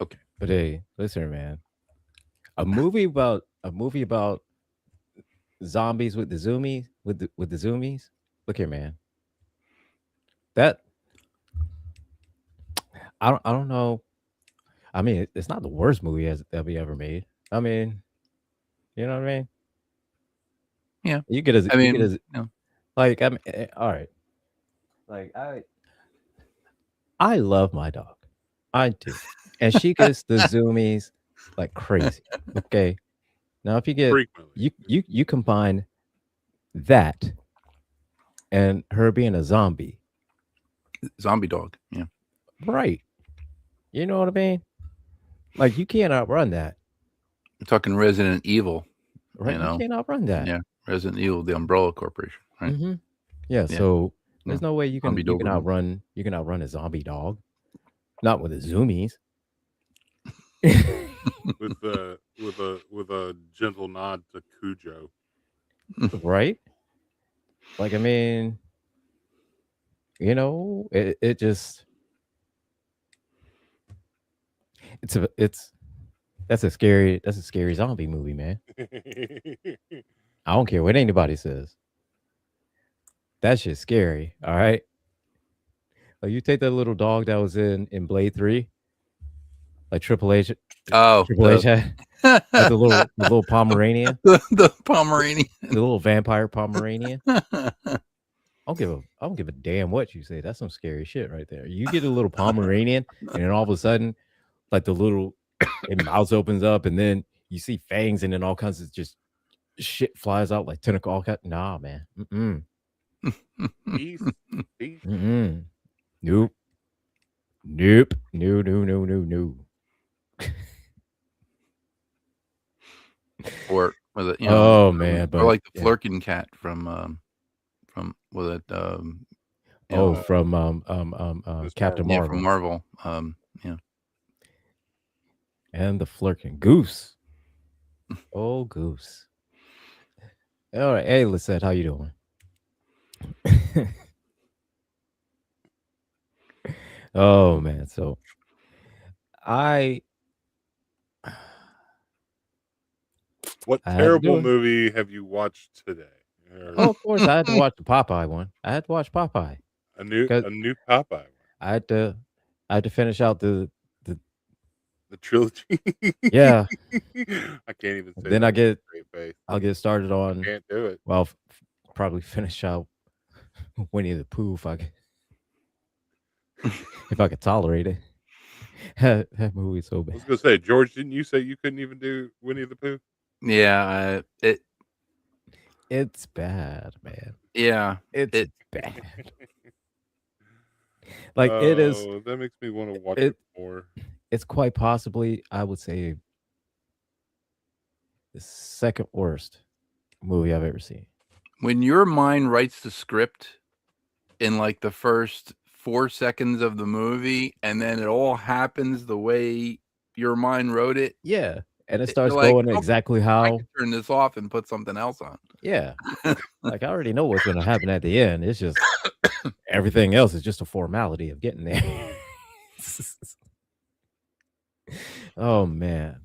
Okay. But hey, listen, man. A movie about zombies with the zoomies with the zoomies. Look here, man. That I don't know. I mean, it's not the worst movie that we ever made. I mean, you know what I mean? Yeah. You get as I you get mean, as no. like all right. Like I love my dog. I do. And she gets the zoomies like crazy. Okay. Now if you get Frequently. you combine that and her being a zombie, Zombie dog. Yeah. right? You know what I mean? Like you can't outrun that, We're talking Resident Evil, right? you You know. can't outrun that. Yeah. Resident Evil, the Umbrella Corporation, right? Hmm. Yeah. Yeah. So Yeah. there's no way you can Zombie you can Doberman. outrun a zombie dog, not with the zoomies. With a gentle nod to Cujo. Right? Like I mean, it just it's that's a scary zombie movie, man. I don't care what anybody says. That shit's scary. All right. Like you take that little dog that was in Blade 3, like Oh, Triple H had the little Pomeranian, the Pomeranian. the little vampire Pomeranian. I don't give a damn what you say. That's some scary shit right there. You get a little Pomeranian, and then all of a sudden, like it mouth opens up, and then you see fangs, and then all kinds of just shit flies out like tentacle. Nah, man. Mm-mm. Peace. Peace. Mm-mm. Nope. Nope. No. No. No. No. No. Or was it, Oh man, or but like the yeah. Flurkin cat from was it Oh, Uh, from Miss Captain Marvel. yeah, from Marvel Marvel. Yeah. and the Flirkin Goose. Oh, Goose. All right, hey, Lisette, how you doing? Oh man, so I What I had to do terrible it. movie have you watched today? Or Oh, of course, I had to watch the Popeye one. I had to watch Popeye a new because a new Popeye one. I had to I had to finish out the The trilogy. yeah. I can't even say Then that with a straight face. I'll get started I on can't do it. well, probably finish out Winnie the Pooh if I could tolerate it. That movie's so I bad. was gonna say, George, didn't you say you couldn't even do Winnie the Pooh? Yeah, it It's bad, man. yeah, It's it bad. Like it is. Oh, that makes me want to watch it It more. it's quite possibly, I would say, the second worst movie I've ever seen. when your mind writes the script in like the first 4 seconds of the movie and then it all happens the way your mind wrote it, Yeah, and it you're starts like, going "Okay, exactly I how. could turn this off and put something else on." Yeah, like I already know what's going to happen at the end. It's just everything else is just a formality of getting there. Oh man,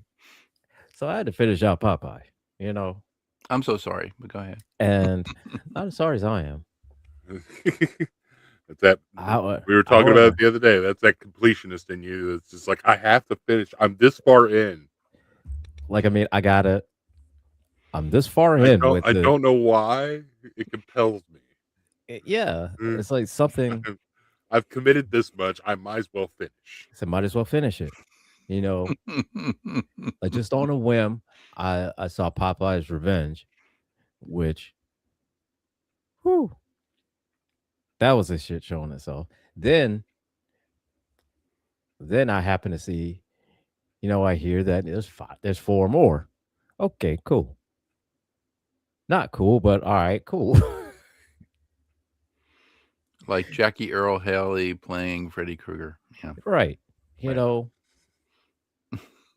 so I had to finish out Popeye, you know, I'm so sorry, but go ahead. and not as sorry as I am. That's that. We were talking about it However, the other day. That's that completionist in you. It's just like I have to finish. I'm this far in. like I mean, I'm this far I in don't. with I the. don't know why it compels me. Yeah, Mm, it's like something. I've committed this much. I might as well finish. So might as well finish it. You know, like just on a whim, I saw Popeye's Revenge, which, whew, that was a shit show in itself. Then, then I happen to see, I hear that there's four more. Okay, cool. Not cool, but all right, cool. Like Jackie Earl Haley playing Freddy Krueger. Yeah. Right. You Right. know,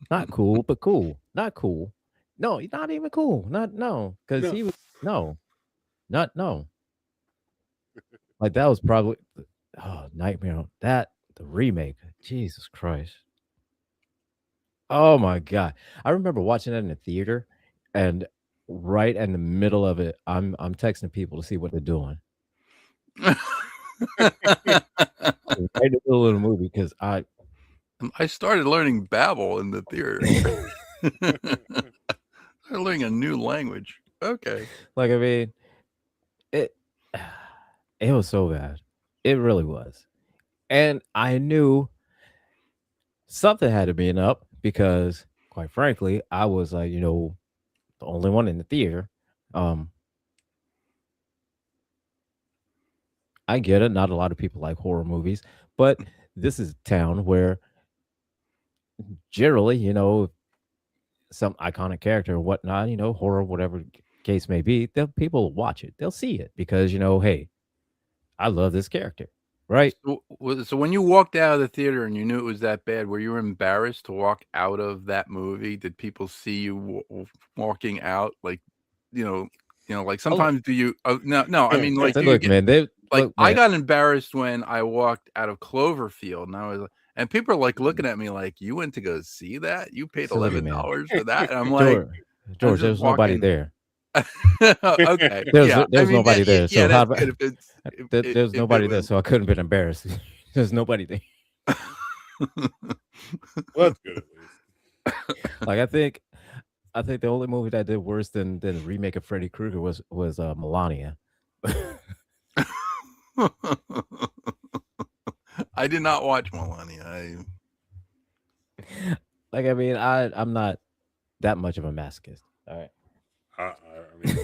not cool, but cool. Not cool. No, not even cool. Not no, because No, he was no, not no. Like that was probably Nightmare on that the remake. Jesus Christ. Oh my god. I remember watching that in the theater, and right in the middle of it, I'm texting people to see what they're doing. Right in the middle of the movie because I started learning Babel in the theater. Started learning a new language. Okay. like I mean it it was so bad. It really was. And I knew something had to be up because quite frankly, I was like, the only one in the theater. Um I get it. Not a lot of people like horror movies, but this is a town where generally, some iconic character or whatnot, horror, whatever case may be, people will watch it. They'll see it because, hey, I love this character, right? So when you walked out of the theater and you knew it was that bad, were you embarrassed to walk out of that movie? Did people see you walking out? Like, like Oh, look, sometimes do you? No. I mean, like, so do you look, get man, like? look, I man. got embarrassed when I walked out of Cloverfield, and I was, and people are like looking at me like, "You went to go see that? You paid So look at man, $11 for that?" And I'm like, George, I'm George, just there's nobody walking. there. Okay, There's yeah. I there's mean, nobody there. yeah, So how that's about good if it's there's if it nobody there, was. so I couldn't have been embarrassed. There's nobody there. Well, that's good at least. Like I think the only movie that did worse than the remake of Freddy Krueger was Melania. I did not watch Melania. Like I mean, I'm not that much of a masochist. All right. I mean,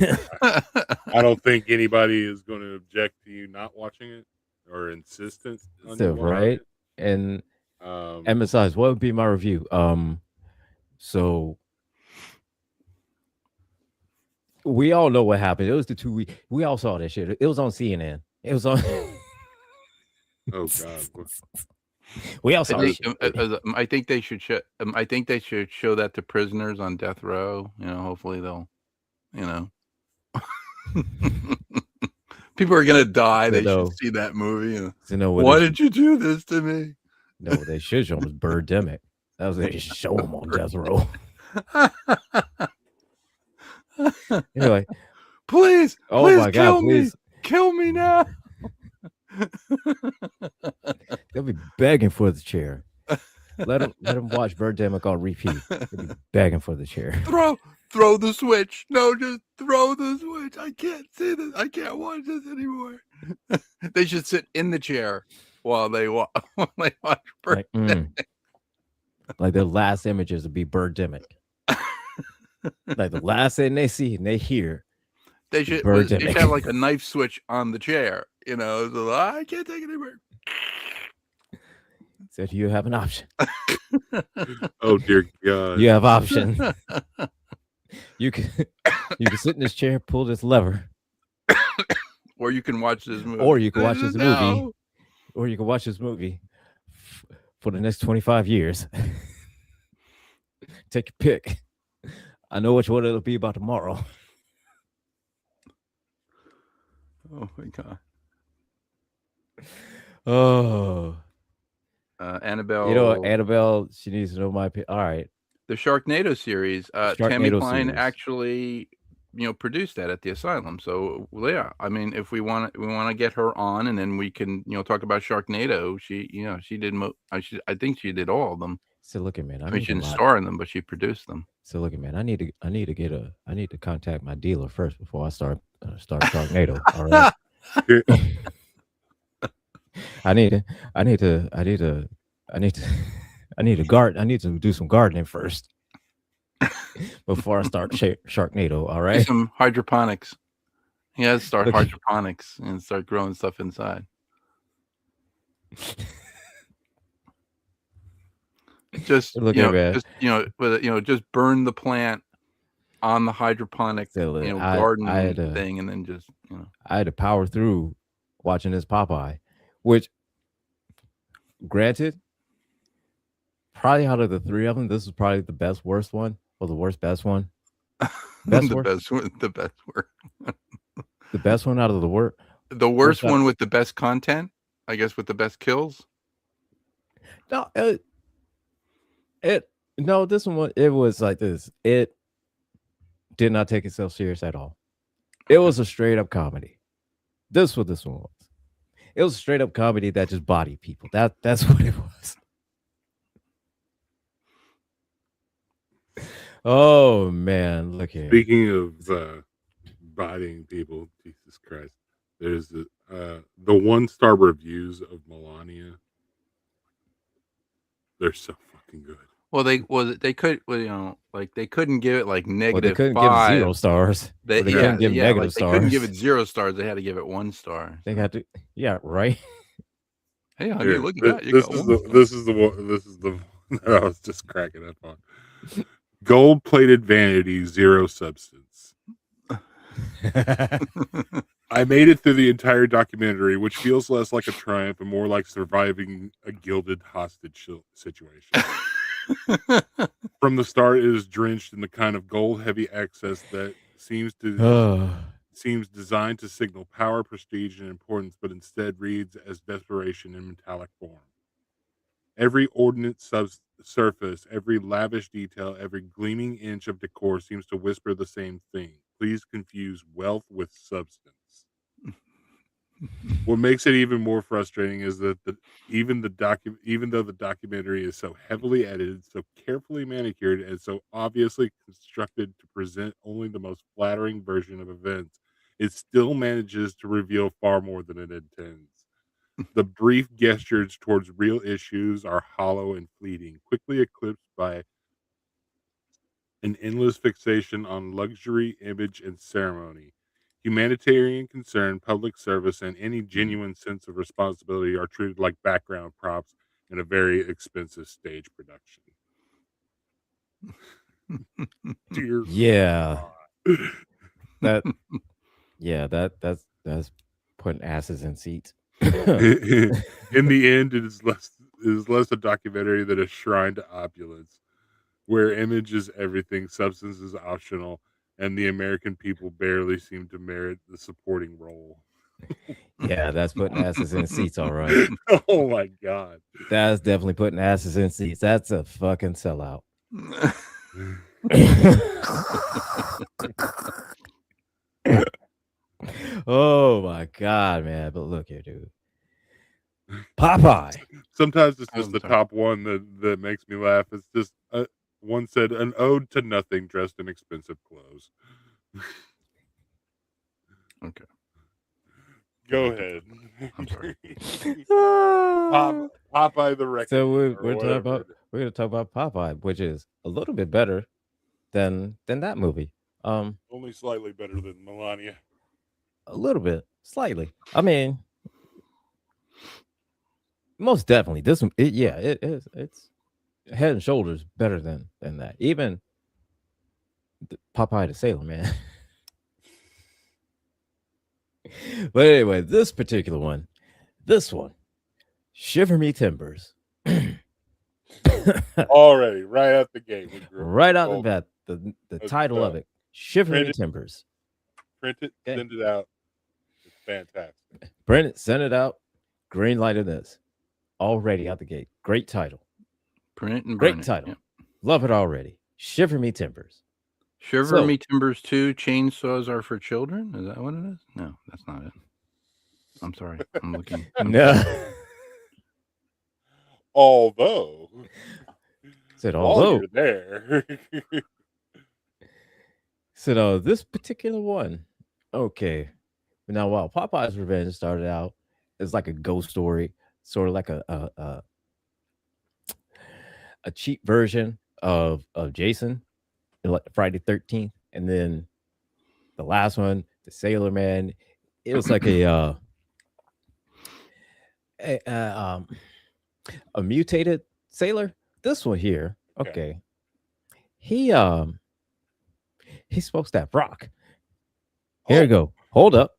I don't think anybody is going to object to you not watching it or insistent on you So watching right, it. and Um, and besides, what would be my review? So we all know what happened. It was the 2 week. We all saw that shit. It was on CNN. It was on. oh God, We all I saw think that shit. I think they should show. I think they should show that to prisoners on death row. Hopefully they'll. You know, people are gonna die. So They should no, see that movie. so no, what Why they did you do this to me? no, what they should show them was Birdemic. That was they should show them on death row. You're like, Please, oh please my god, please. kill me now. They'll be begging for the chair. Let them watch Birdemic on repeat. They'll be begging for the chair. Throw the switch. No, just throw the switch. I can't see this. I can't watch this anymore. They should sit in the chair while they watch Like, like the last images would be Birdemic. Like the last thing they see and they hear. They should Birdemic. have like a knife switch on the chair. So I can't take it anymore. Said you have an option. oh dear God, You have option. You can sit in this chair, pull this lever, or you can watch this movie. or you can watch this movie, No. or you can watch this movie for the next 25 years. Take your pick. I know which one it'll be about tomorrow. Oh my God. Oh, Annabelle. Annabelle, she needs to know my opinion. All right. The Sharknado series. Tammy Sharknado Klein series. actually, produced that at the asylum. So yeah, I mean, if we want to get her on, and then we can, talk about Sharknado. She did. I think she did all of them. So look at man. I mean, she didn't star in them, but she produced them. So look at man. I need to contact my dealer first before I start Sharknado. All right. I need to do some gardening first before I start Sharknado. All Do right. some hydroponics. He has to start Okay. hydroponics and start growing stuff inside. Just Look at man. just burn the plant on the hydroponic So, garden thing, and then just I had to power through watching this Popeye, which, granted, probably out of the three of them, this is probably the best worst one, or the worst best one. the best one. The best one out of the worst. The worst one with the best content, I guess, with the best kills. No, No, this one it was like this. It did not take itself serious at all. It was a straight up comedy. This what this one was. It was a straight up comedy that just bodied people. That's what it was. Oh man, look here. Speaking of bodying people, Jesus Christ, there's the 1-star reviews of Melania. They're so fucking good. Well, they could, well, like they couldn't give it like Well, they negative couldn't 5. give 0 stars. They, Or they yeah, couldn't give yeah, negative like they couldn't give stars. it 0 stars. They had to give it 1 star. They got to, yeah, right. Hey, honey, Here, look at that! You this got is 1 the star. this is the one that I was just cracking up on. Gold-plated vanity, 0 substance. I made it through the entire documentary, which feels less like a triumph and more like surviving a gilded hostage situation. From the start, it is drenched in the kind of gold-heavy excess that seems designed to signal power, prestige, and importance, but instead reads as desperation in metallic form. Every ordnance surface, every lavish detail, every gleaming inch of decor seems to whisper the same thing. Please confuse wealth with substance. What makes it even more frustrating is that even though the documentary is so heavily edited, so carefully manicured, and so obviously constructed to present only the most flattering version of events, it still manages to reveal far more than it intends. The brief gestures towards real issues are hollow and fleeting, quickly eclipsed by an endless fixation on luxury, image, and ceremony. Humanitarian concern, public service, and any genuine sense of responsibility are treated like background props in a very expensive stage production. Dear Yeah, God. that's putting asses in seats. In the end, it is less a documentary than a shrine to opulence, where image is everything, substance is optional, and the American people barely seem to merit the supporting role. Yeah, that's putting asses in seats, all right. Oh my God. That's definitely putting asses in seats. That's a fucking sellout. Oh my god, man! But look here, dude. Popeye. Sometimes it's just I'm the sorry. top one that makes me laugh. It's just one said, "An ode to nothing, dressed in expensive clothes." Okay. Go ahead. I'm sorry. Popeye the Reckoning. So we're or talking about whatever. we're gonna talk about Popeye, which is a little bit better than that movie. Only slightly better than Melania. A little bit, slightly. I mean, most definitely. This one, yeah, it is. It's head and shoulders better than that. Even Popeye the Sailor Man. But anyway, this particular one, Shiver Me Timbers. Already, right out the gate. Right out the bat, the title of it, Shiver Me Timbers. Print it, send it out. It's fantastic. Print it, send it out. Green lighted this. Already out the gate. Great title. Print it and Great burn it. title. Yep. Love it already. Shiver Me Timbers. Shiver Me Timbers 2, Chainsaws Are for Children? Is that what it is? No, that's not it. I'm sorry. I'm looking. No. Although. Said while although. you're there. Said this particular one. Okay. Now, while Popeye's Revenge started out as like a ghost story, sort of like a cheap version of Jason, like Friday 13th, and then the last one, the Sailor Man, it was like a mutated sailor. This one here, okay. He smokes that rock. Here we go. Hold up.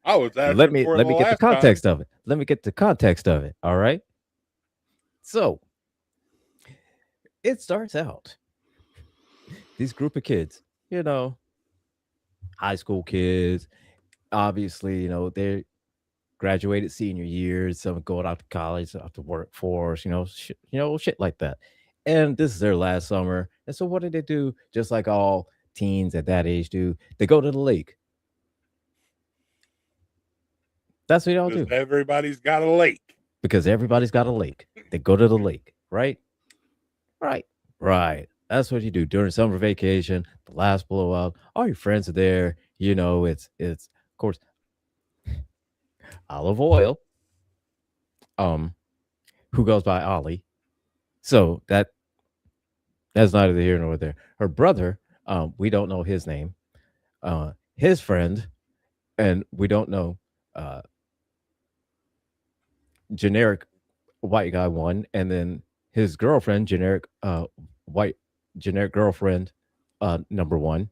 I was let me get the context of it. Let me get the context of it. All right. So it starts out. These group of kids, high school kids, obviously, they graduated senior year, some going out to college, out to workforce, shit like that. and this is their last summer. And so, what did they do? Just like all teens at that age do, they go to the lake. That's what y'all do. Because everybody's got a lake. Because everybody's got a lake. They go to the lake, right? Right. That's what you do during summer vacation. The last blowout, all your friends are there. You know, it's of course olive oil. Who goes by Ollie. So that's neither here nor there. Her brother, we don't know his name. His friend, and we don't know generic white guy one, and then his girlfriend, generic white generic girlfriend number one.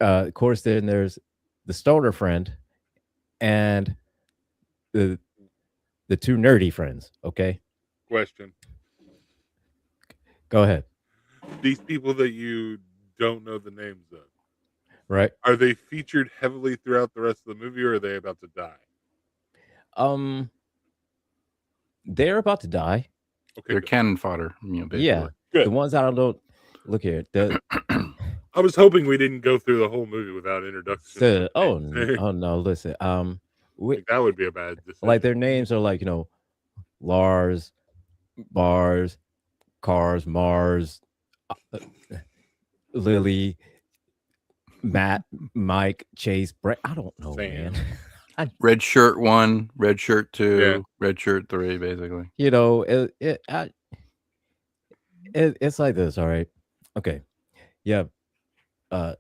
Of course, then there's the stoner friend and the two nerdy friends. Okay, Question. go ahead. These people that you don't know the names of, Right. are they featured heavily throughout the rest of the movie, or are they about to die? They're about to die. Okay, They're good. cannon fodder. Basically. Yeah, Good. the ones I don't know. Look here. I was hoping we didn't go through the whole movie without introduction. Oh no, listen. Like, that would be a bad decision. Like their names are like, Lars, Bars, Cars, Mars, Lily, Matt, Mike, Chase, Brett. I don't know, Sam. man. Red shirt 1, red shirt 2, Yeah. red shirt 3, basically. It's like this. All right. Okay. Yeah. Of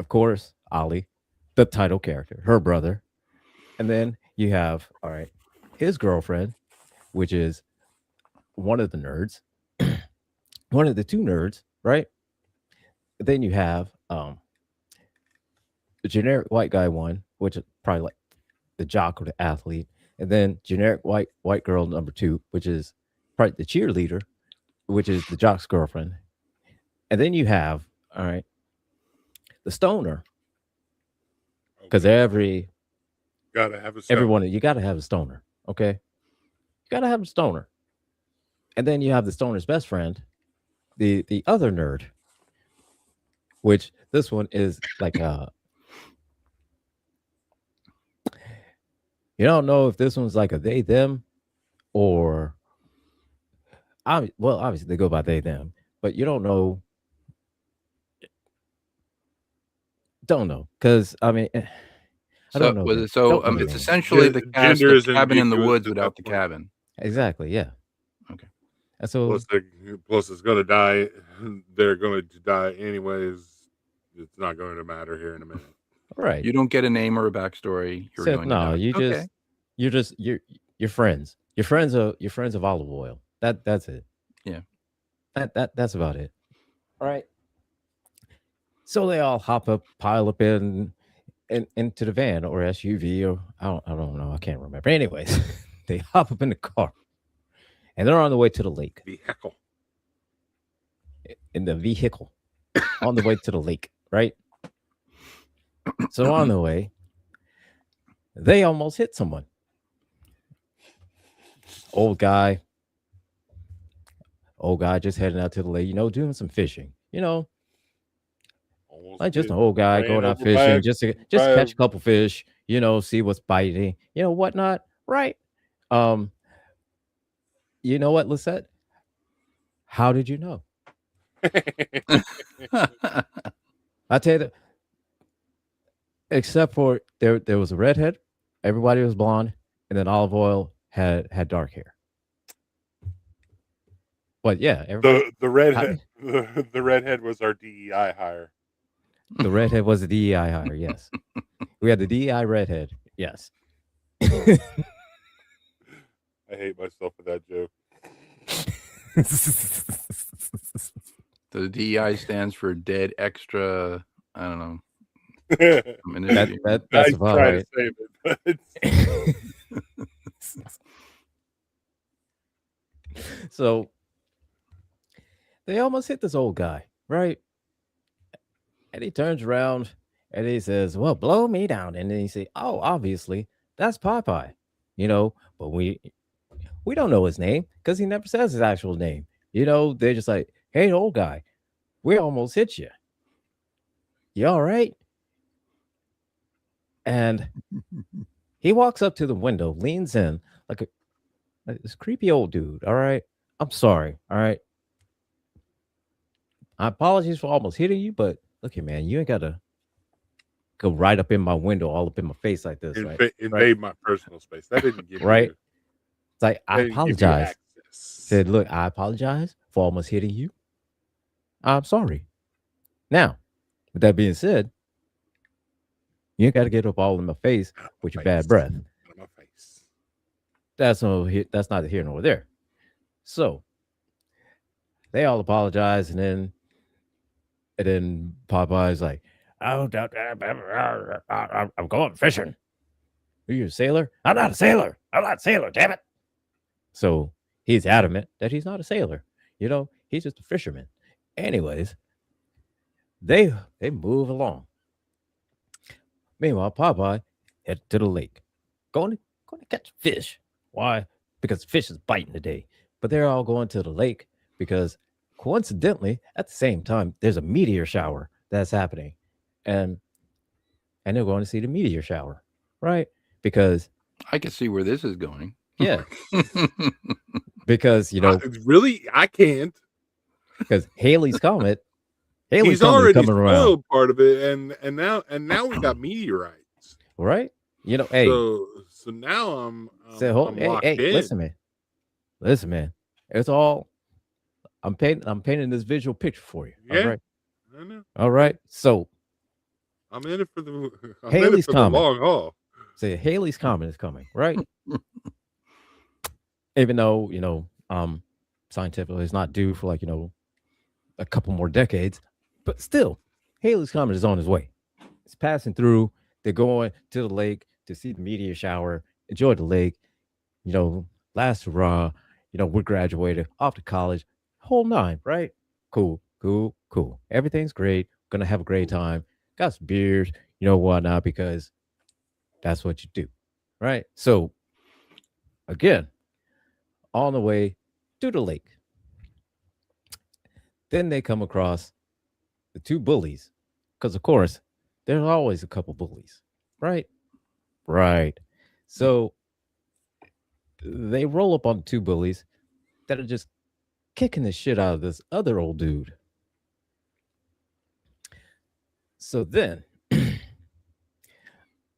course, Ollie, the title character, her brother, and then you have his girlfriend, which is one of the nerds, one of the two nerds, right? Then you have the generic white guy one, which is probably like the jock or the athlete, and then generic white girl number 2, which is probably the cheerleader, which is the jock's girlfriend, and then you have the stoner, because gotta have a everyone you got to have a stoner, okay? You got to have a stoner, and then you have the stoner's best friend, the other nerd, which this one is like you don't know if this one's like a they them or obviously they go by they them, but you don't know because I don't know. It's names. essentially the cast Gender of is Cabin in the ambiguous Woods at without that the point. cabin. Exactly, yeah. Okay. And so Plus it's going to die. They're going to die anyways. It's not going to matter here in a minute. right. You don't get a name or a backstory. You're going to die. You're friends. You're friends of olive oil. That's it. Yeah. That's about it. All right. So they all pile up into the van or SUV or I don't know. I can't remember. Anyways, they hop up in the car and they're on the way to the lake. Vehicle. In the vehicle on the way to the lake, right? So on the way, they almost hit someone. Old guy just heading out to the lake, doing some fishing, like just an old guy going out fishing just to catch a couple fish, see what's biting, whatnot, right? You know what, Lisette? How did you know? I tell you that, except for there was a redhead, everybody was blonde, and then olive oil had dark hair. But yeah, the redhead the redhead was our DEI hire. The redhead was the DEI hire, yes. We had the DEI redhead, yes. I hate myself for that joke. The DEI stands for dead extra. I don't know. That's about right. To save it, but... So they almost hit this old guy, right? And he turns around and he says, "Well, blow me down." And then he say, "Oh, obviously that's Popeye, but we don't know his name because he never says his actual name, they're just like, "Hey, old guy, we almost hit you. You all right?" And he walks up to the window, leans in like this creepy old dude. All right, I'm sorry. All right, I apologize for almost hitting you, but look here, man, you ain't gotta go right up in my window, all up in my face like this, right? Right, Invade my personal space. That didn't give right. you. It's like, I That didn't give you apologize. access. Said, look, I apologize for almost hitting you. I'm sorry. Now, with that being said, you ain't got to get up all in my face Out of with my your bad face. breath. Out of my face. That's neither here nor there. So they all apologize, and then Popeye's like, "Oh, I'm going fishing. Are you a sailor? I'm not a sailor. I'm not a sailor. Damn it!" So he's adamant that he's not a sailor. He's just a fisherman. Anyways, they move along. Meanwhile, Popeye head to the lake, going to catch fish. Why? Because fish is biting today. But they're all going to the lake because, coincidentally, at the same time, there's a meteor shower that's happening, and they're going to see the meteor shower, right? Because I can see where this is going. yeah, because Really, I can't. because Haley's comet, He's is already coming around, spoiled part of it, and now we got meteorites. right? Hey, So now I'm hey, locked hey, in. listen, man. It's all I'm painting this visual picture for you. Yeah, All right. I know. All right. So I'm in it for the Haley's the comet. long haul. Say Haley's comet is coming, right? Even though, scientifically it's not due for like, a couple more decades, but still, Haley's comet is on his way. It's passing through. They're going to the lake to see the meteor shower, enjoy the lake, last hurrah, we're graduated off to college, whole nine, right? Cool, cool, cool. Everything's great. Gonna have a great time. Got some beers, whatnot, because that's what you do, right? So again, on the way to the lake, then they come across the two bullies, because of course there's always a couple bullies, right? Right. So they roll up on the two bullies that are just kicking the shit out of this other old dude. So then, and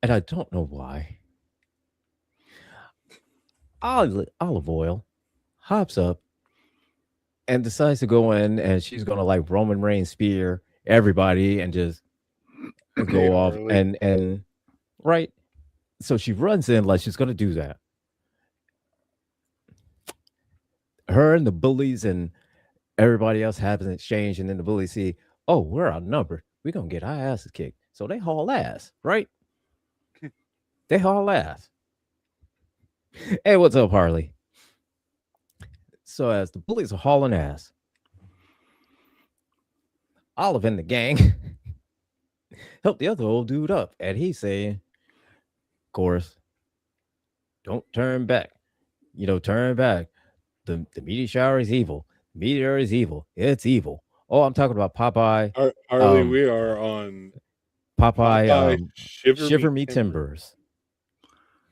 I don't know why, Olive Oil hops up and decides to go in, and she's gonna like Roman Reigns spear everybody and just go off Harley. and right. So she runs in like she's gonna do that. Her and the bullies and everybody else has an exchange, and then the bullies see, oh, we're outnumbered. We're gonna get our asses kicked. So they haul ass, right? They haul ass. Hey, what's up, Harley? So as the bullies are hauling ass, Olive and the gang help the other old dude up, and he's saying, of course, don't turn back. Turn back. The meteor shower is evil. Meteor is evil. It's evil. Oh, I'm talking about Popeye. Harley, Um, we are on Popeye, Shiver, Shiver Me Me Timbers.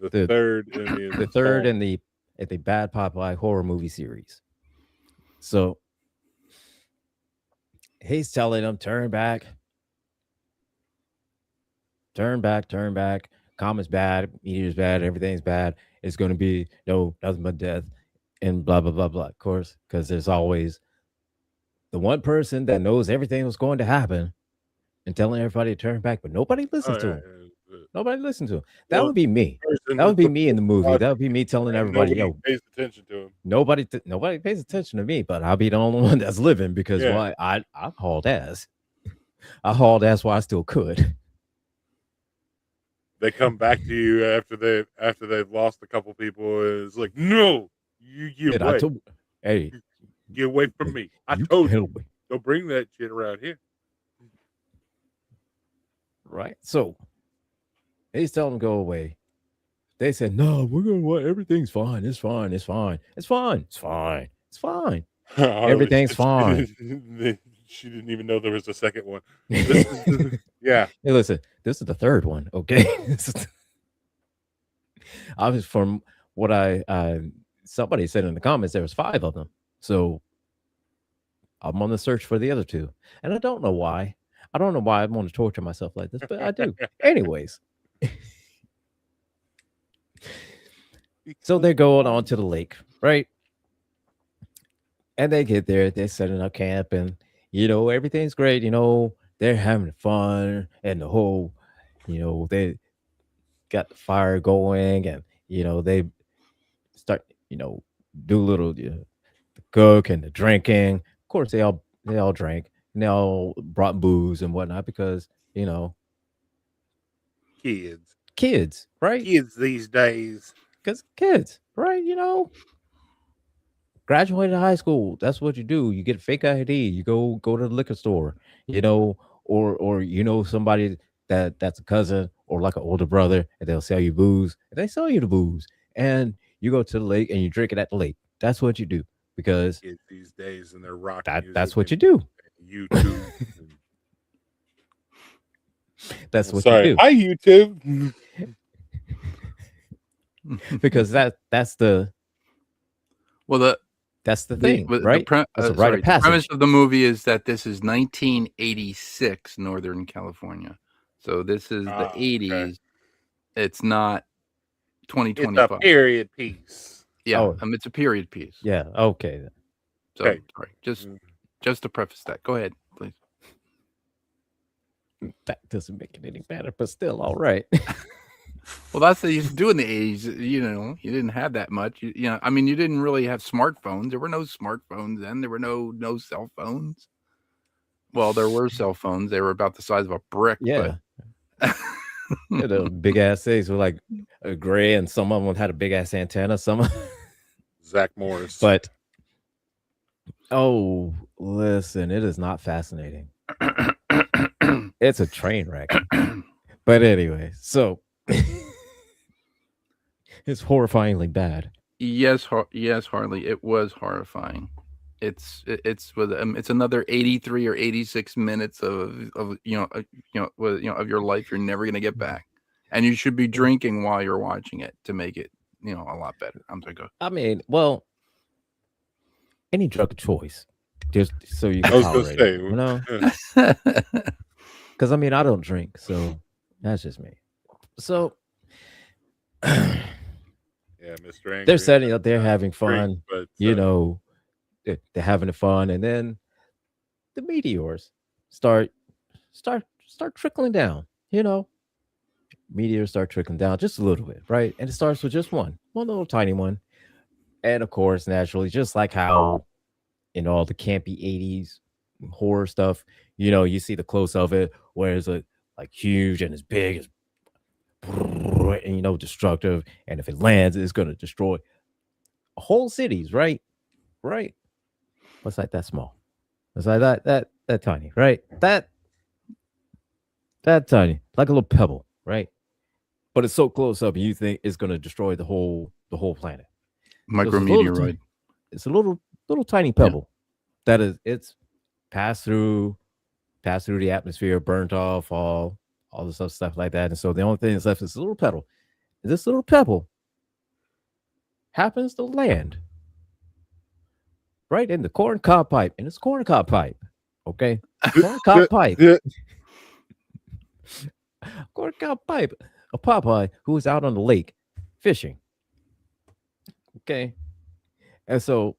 The third in the The third in the Bad Popeye horror movie series. So he's telling them, turn back. Turn back, turn back. Comet's bad, meteor's bad, everything's bad. It's going to be nothing but death and blah, blah, blah, blah. Of course, because there's always the one person that knows everything was going to happen and telling everybody to turn back, but nobody listens to him. Nobody listens to him. That would be me. That would be me in the movie. That would be me telling everybody, nobody pays attention to him. Nobody pays attention to me, but I'll be the only one that's living because why? I hauled ass. I hauled ass while I still could. They come back to you after they've lost a couple people. And it's like, no, you get away. Hey, get away from me. I told you, don't bring that shit around here. Right. So he's telling them to go away. They said, no, we're gonna what? Everything's fine. It's fine. It's fine. It's fine. It's fine. It's fine. Harley Everything's said fine. she didn't even know there was a second one. This is yeah. Hey, listen, this is the third one. Okay, I was from what somebody said in the comments there was 5 of them. So I'm on the search for the other 2, and I don't know why. I don't know why I want to torture myself like this, but I do. Anyways, so they're going on to the lake, right? And they get there, they're setting up camp, and everything's great. They're having fun, and the whole, they got the fire going, and they start, do a little the cook and the drinking. Of course, they all drank, and they all brought booze and whatnot because Kids. kids, right? Kids these days. Because kids, right? Graduated high school. That's what you do. You get a fake ID. You go to the liquor store, or somebody that's a cousin or like an older brother, and they'll sell you booze. And they sell you the booze, and you go to the lake and you drink it at the lake. That's what you do because Kids these days and their rock that's music what you do. and YouTube. That's what Sorry. you do Hi YouTube. because that's the Well, thing, right? That's a rite of the premise passage. of the movie is that this is 1986 Northern California. So this is the 80s. It's not It's 2025. a period piece. Yeah, Oh. it's a period piece. Yeah. Okay. So Okay. sorry, just to preface that. Go ahead, please. That doesn't make it any better, but still, all right. Well, that's what you used to do in the 80s. You didn't have that much. I mean, you didn't really have smartphones. There were no smartphones then. There were no cell phones. Well, there were cell phones. They were about the size of a brick. Yeah. But The big ass things were like gray, and some of them had a big ass antenna. Zach Morris. But listen, it is not fascinating. It's a train wreck. But anyway, so it's horrifyingly bad. yes, Harley, it was horrifying. It's another 83 or 86 minutes of your life you're never gonna get back, and you should be drinking while you're watching it to make it a lot better. I'm sorry, go. I mean, well, any drug of choice, just so you can I was gonna tolerate say, it, because I mean, I don't drink, so that's just me. So yeah, Mr. Angry. they're setting up, they're having fun, but they're having fun, and then the meteors start trickling down. Meteors start trickling down just a little bit, right? And it starts with just one little tiny one, and of course, naturally, just like how in all the campy 80s horror stuff, you see the close of it where it's like huge and as big as and destructive, and if it lands, it's gonna destroy whole cities, right? But it's like that small. It's like that tiny, right? That tiny, like a little pebble, right? But it's so close up, and you think it's gonna destroy the whole planet. Micrometeoroid. It's a little tiny pebble it's passed through the atmosphere, burnt off all the stuff like that, and so the only thing that's left is a little pebble. This little pebble happens to land right in the corn cob pipe, and it's corn cob pipe. Okay, corn cob pipe. Corn cob pipe. A Popeye who was out on the lake fishing. Okay, and so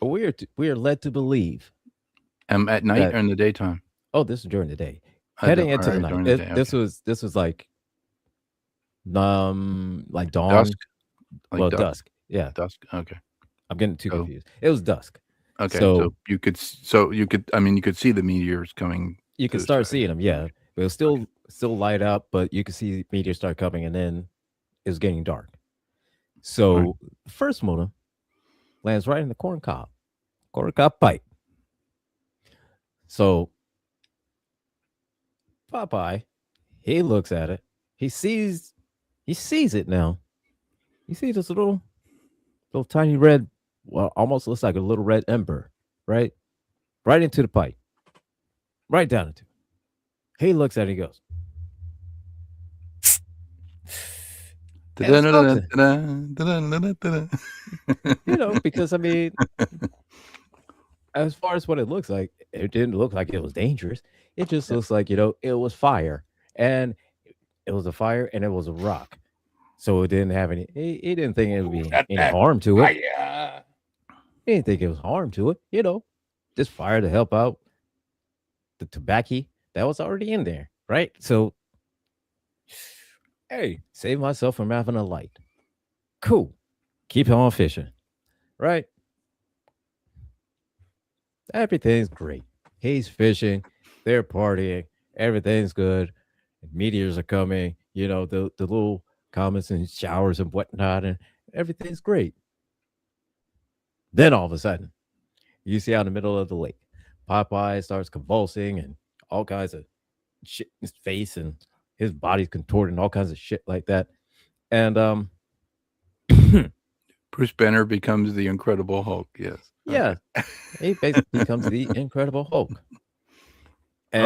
we are led to believe. At night or in the daytime? Oh, this is during the day. Heading into the night. This was like dawn. Dusk. Well, dusk. Yeah, dusk. Okay, I'm getting too confused. It was dusk. Okay, so you could see the meteors coming. You could start seeing them, yeah. But it was still light up, but you could see meteors start coming, and then it was getting dark. So the first one lands right in the corn cob pipe. So Popeye, he looks at it. He sees it now. You see this little tiny red well, almost looks like a little red ember, right? Right into the pipe, right down into it. He looks at it, he goes, and smokes it. Because I mean, as far as what it looks like, it didn't look like it was dangerous. It just looks like, it was fire. And it was a fire and it was a rock. So it didn't have any, he didn't think it would be any harm to it. He didn't think it was harm to it, just fire to help out the tobacco that was already in there, right? So, hey, save myself from having a light. Cool. Keep on fishing, right? Everything's great. He's fishing, they're partying, everything's good. Meteors are coming, the little comets and showers and whatnot, and everything's great. Then all of a sudden, you see out in the middle of the lake, Popeye starts convulsing and all kinds of shit in his face and his body's contorting, all kinds of shit like that. And Bruce Banner becomes the Incredible Hulk. Yes. Yeah, he basically becomes the Incredible Hulk. And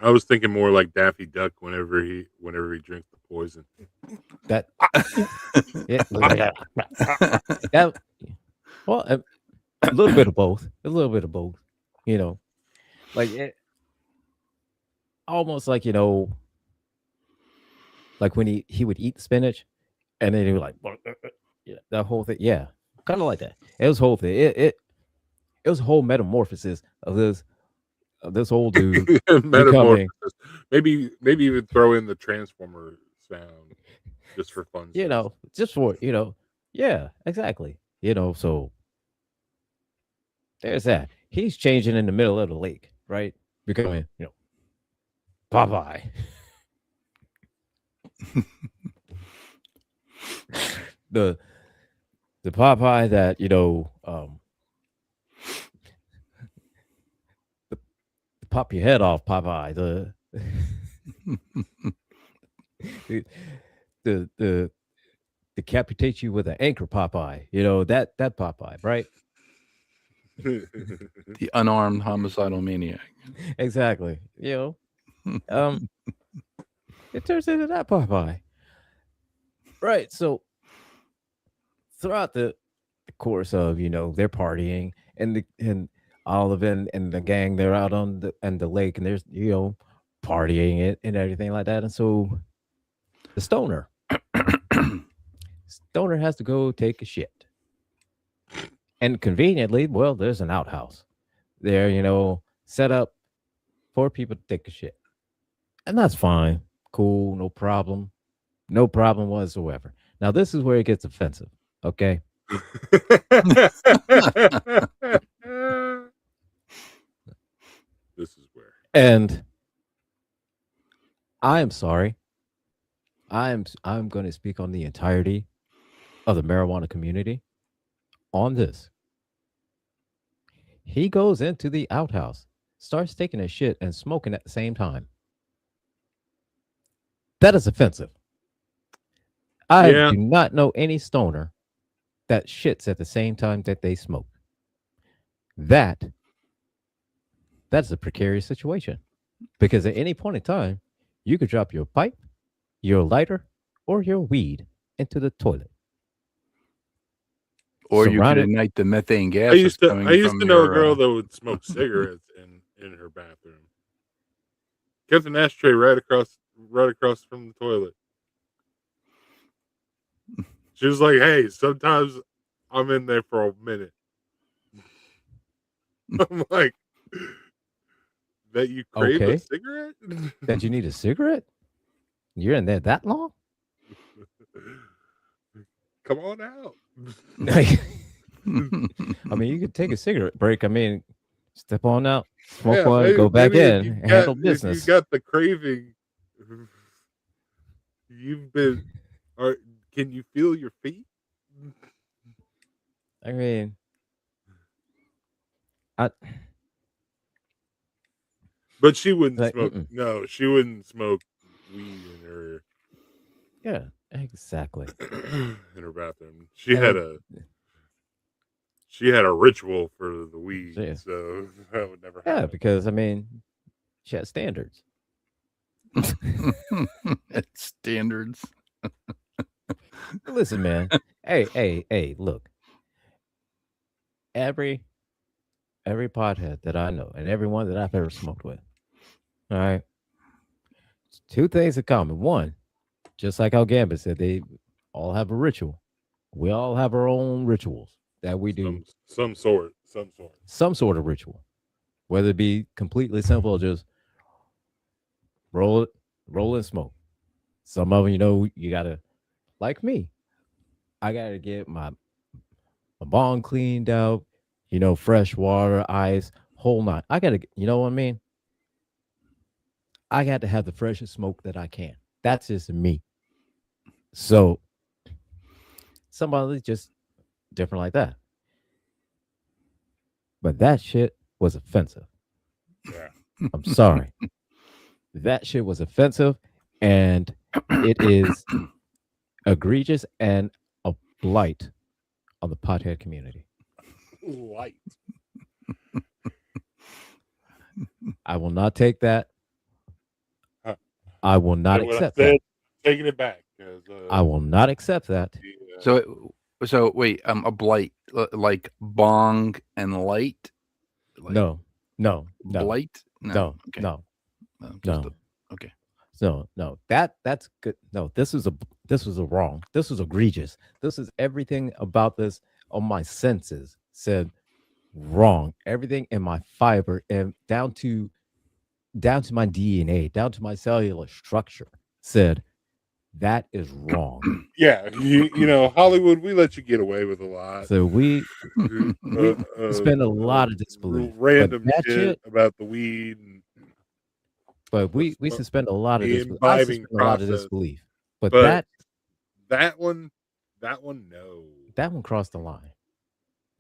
I was thinking more like Daffy Duck whenever he drinks the poison. That, that well, a little bit of both. A little bit of both. Like it, almost like like when he would eat spinach, and then he would like that whole thing. Yeah, kind of like that. It was whole thing. It was a whole metamorphosis of this old dude becoming. Maybe even throw in the Transformer sound just for fun. Just for yeah, exactly. So there's that. He's changing in the middle of the lake, right? Becoming, Popeye. the Popeye that the pop your head off Popeye. The decapitate you with an anchor Popeye. That Popeye, right? The unarmed homicidal maniac. Exactly. It turns into that Popeye. Right. So throughout the course of, they're partying and Oliver and the gang, they're out on the lake and there's, partying it and everything like that. And so the stoner has to go take a shit. And conveniently, well, there's an outhouse there, set up for people to take a shit. And that's fine. Cool. No problem. No problem whatsoever. Now, this is where it gets offensive. Okay. This is where. And I am sorry. I'm going to speak on the entirety of the marijuana community on this. He goes into the outhouse, starts taking a shit and smoking at the same time. That is offensive. I do not know any stoner that shits at the same time that they smoke. That's a precarious situation, because at any point in time, you could drop your pipe, your lighter, or your weed into the toilet. Or you could ignite the methane gas. I used to know a girl that would smoke cigarettes in her bathroom. Kept an ashtray right across from the toilet. She was like, "Hey, sometimes I'm in there for a minute." I'm like, "That you crave a cigarette? That you need a cigarette? You're in there that long? Come on out." I mean, you could take a cigarette break. I mean, step on out, smoke one, go back in, and handle business. If you got the craving, can you feel your feet? I mean, but she wouldn't smoke. No, she wouldn't smoke weed in her. Yeah, exactly. In her bathroom, she had a She had a ritual for the weed, Yeah. so that would never Yeah, happen. because I mean, she has standards. It's standards. Listen, man. Hey, look. Every pothead that I know and everyone that I've ever smoked with. All right. Two things in common. One, just like how Gambit said, they all have a ritual. We all have our own rituals that we do, Some sort. some sort of ritual, whether it be completely simple or just roll and smoke. Some of them, you gotta, like me, I gotta get my bong cleaned out, fresh water, ice, whole nine. I gotta, you know what I mean? I got to have the freshest smoke that I can. That's just me. So somebody just different like that. But that shit was offensive. Yeah. I'm sorry. That shit was offensive and it is egregious and a blight on the pothead community. Light. I will not take that. Huh. I will not Say what I accept said, that. taking it back. 'Cause, I will not accept that. So wait, a blight like bong and light? Like No. blight? No. Okay. No. Just okay. No. That's good. No, this was a wrong. This was egregious. This is everything about this on my senses said wrong. Everything in my fiber and down to my DNA, down to my cellular structure said that is wrong. Yeah, you know, Hollywood, we let you get away with a lot. So we spend a lot of disbelief. Random But that shit about the weed. But we suspend a lot of the disbelief. I imbibing suspend a lot of process. disbelief. But that one, no. that one crossed the line.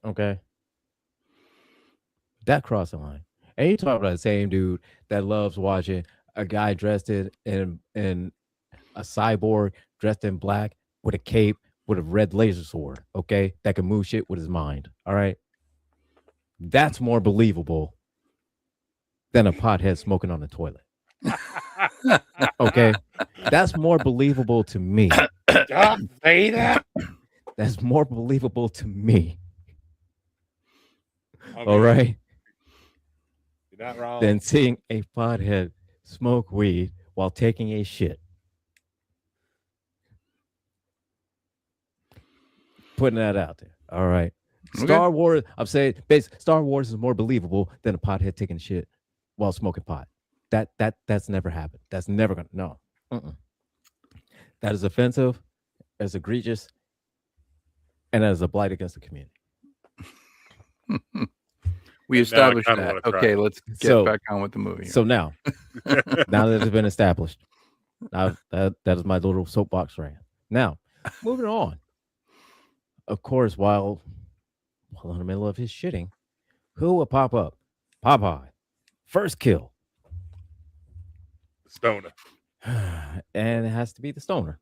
Okay. That crossed the line. And you talk about the same dude that loves watching a guy dressed in a cyborg dressed in black with a cape with a red laser sword, okay, that can move shit with his mind. All right. That's more believable than a pothead smoking on the toilet. Okay. That's more believable to me. Darth Vader. That's more believable to me. I All mean, right. You're not wrong. Than seeing a pothead smoke weed while taking a shit. Putting that out there. All right. Okay. Star Wars, I'm saying Star Wars is more believable than a pothead taking shit while smoking pot. That's never happened. That's never gonna no. That is offensive, as egregious, and as a blight against the community. We established that. Okay, let's get back on with the movie. So now that it's been established, now that is my little soapbox rant. Now, moving on. Of course, while in the middle of his shitting, who will pop up? Popeye. First kill. Stoner. And it has to be the stoner,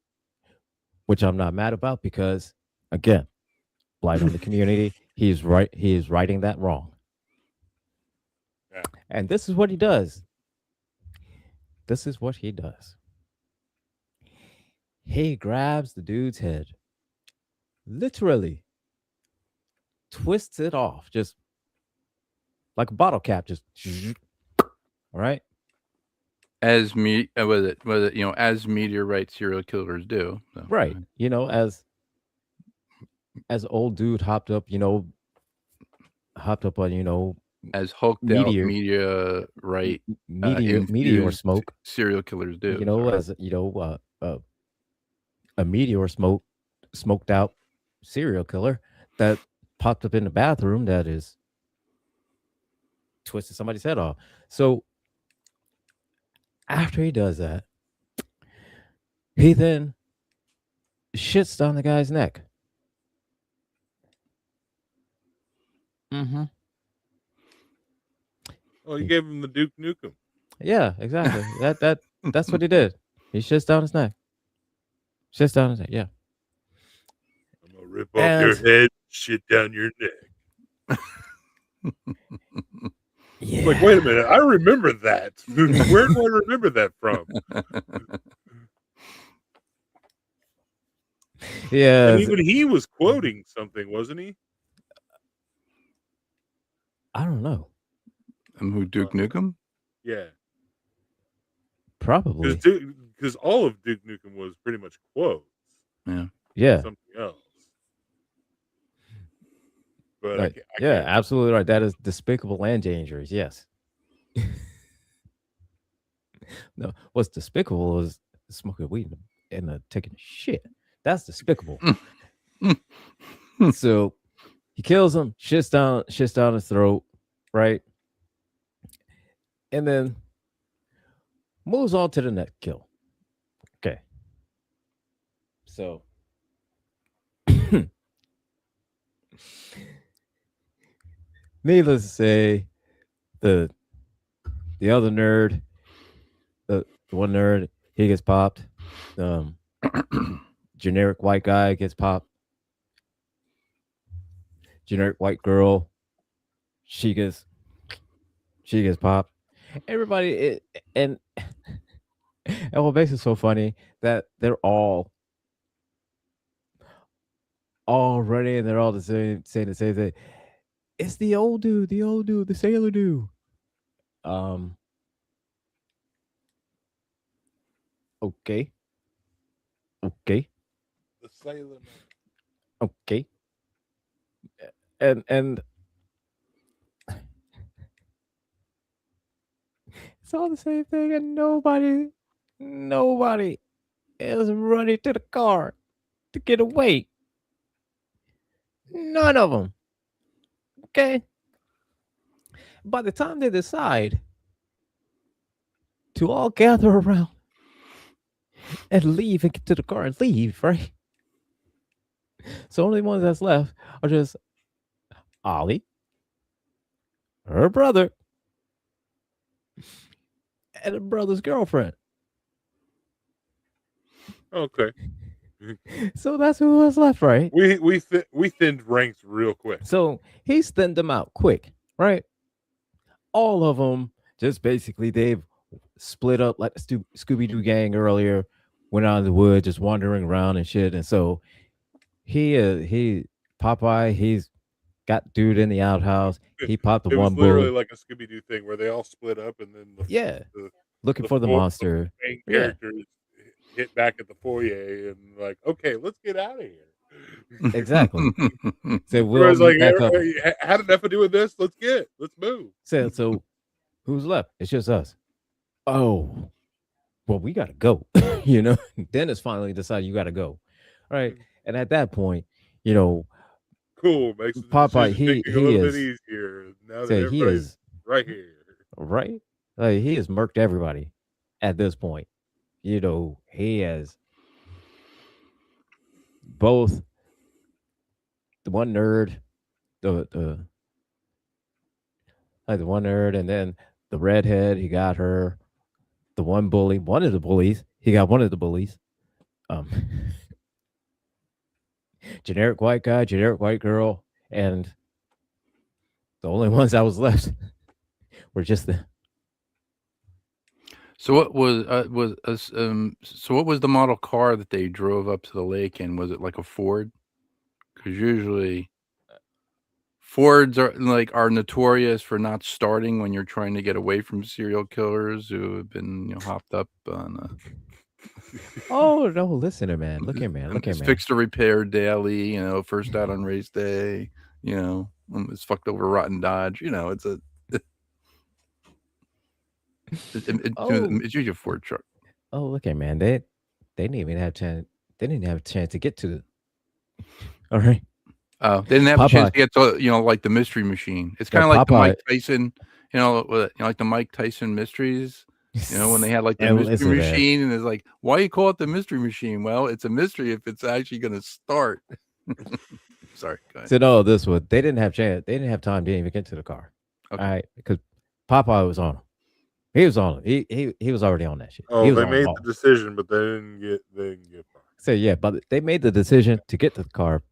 which I'm not mad about because, again, blight on the community. He's right. He is righting that wrong. Yeah. And this is what he does. This is what he does. He grabs the dude's head, literally twists it off, just like a bottle cap, just all right. As was it as meteorite serial killers do. So. Right. As old dude hopped up on, as hulked out meteorite meteor smoke serial killers do. A meteor smoked out serial killer that popped up in the bathroom that is twisted somebody's head off. So after he does that, he then shits down the guy's neck. Well, you gave him the Duke Nukem. Yeah, exactly. That's what he did. He shits down his neck. Yeah. I'm gonna rip off your head, shit down your neck. Yeah. Like, wait a minute, I remember that. Where do I remember that from? Yeah. And even he was quoting something, wasn't he? I don't know. Who, Duke Nukem? Yeah, Probably. because all of Duke Nukem was pretty much quotes. Yeah. Yeah. Something else. But Right. I Yeah, can't. absolutely right. That is despicable and dangerous. Yes. No, what's despicable is smoking weed and taking a shit. That's despicable. So he kills him, shits down his throat, right? And then moves on to the next kill. Okay. So needless to say, the other nerd, the one nerd, he gets popped. Generic white guy gets popped. Generic white girl, she gets popped. Everybody and what makes it so funny that they're all running and they're all saying the same thing. It's the old dude, the sailor dude. Okay. The Sailor Man. Okay. And it's all the same thing, and nobody is running to the car to get away. None of them. Okay. By the time they decide to all gather around and leave and get to the car and leave, right? So only ones that's left are just Ollie, her brother, and her brother's girlfriend. Okay. So that's who was left, right? We thinned ranks real quick. So he's thinned them out quick, right? All of them just basically they've split up like the Scooby Doo gang earlier, went out in the woods just wandering around and shit. And so he Popeye, he's got dude in the outhouse. He popped the It was one literally bullet. like a Scooby Doo thing where they all split up and then Looking the for the monster. main Yeah. characters hit back at the foyer and like, okay, let's get out of here. Exactly. So we'll Everybody's like, back up. had enough of doing this. Let's move. So who's left? It's just us. Oh, well, we gotta go. Dennis finally decided you gotta go. All right. And at that point, Cool. Makes the Popeye, decision making a little bit easier now that he everybody's is right here. right. Like he has murked everybody at this point. He has both the one nerd, the one nerd, and then the redhead. He got her. The one bully, one of the bullies. He got one of the bullies. Generic white guy, generic white girl, and the only ones that was left were just the. So what so what was the model car that they drove up to the lake in? Was it like a Ford? Because usually Fords are notorious for not starting when you're trying to get away from serial killers who have been hopped up on. Oh no! Listen here, man. Look here, man. Look here, It's man. fixed or repair daily. First out on race day. It's fucked over rotten Dodge. It's a. It's usually a Ford truck. Oh, look here, man. They didn't even have chance. They didn't have a chance to get to the. All right. They didn't have a chance to get to like the Mystery Machine. It's kind of like the Mike Tyson, like the Mike Tyson mysteries. When they had like the Mystery Machine, and it's like, why you call it the Mystery Machine? Well, it's a mystery if it's actually going to start. Sorry. Go ahead. So no, this was they didn't have chance. They didn't have time. Didn't even get to the car. Okay. All right, because Popeye was on him. He was on it. He was already on that shit. Oh, they made the decision, but they didn't get far. So yeah, but they made the decision to get to the car.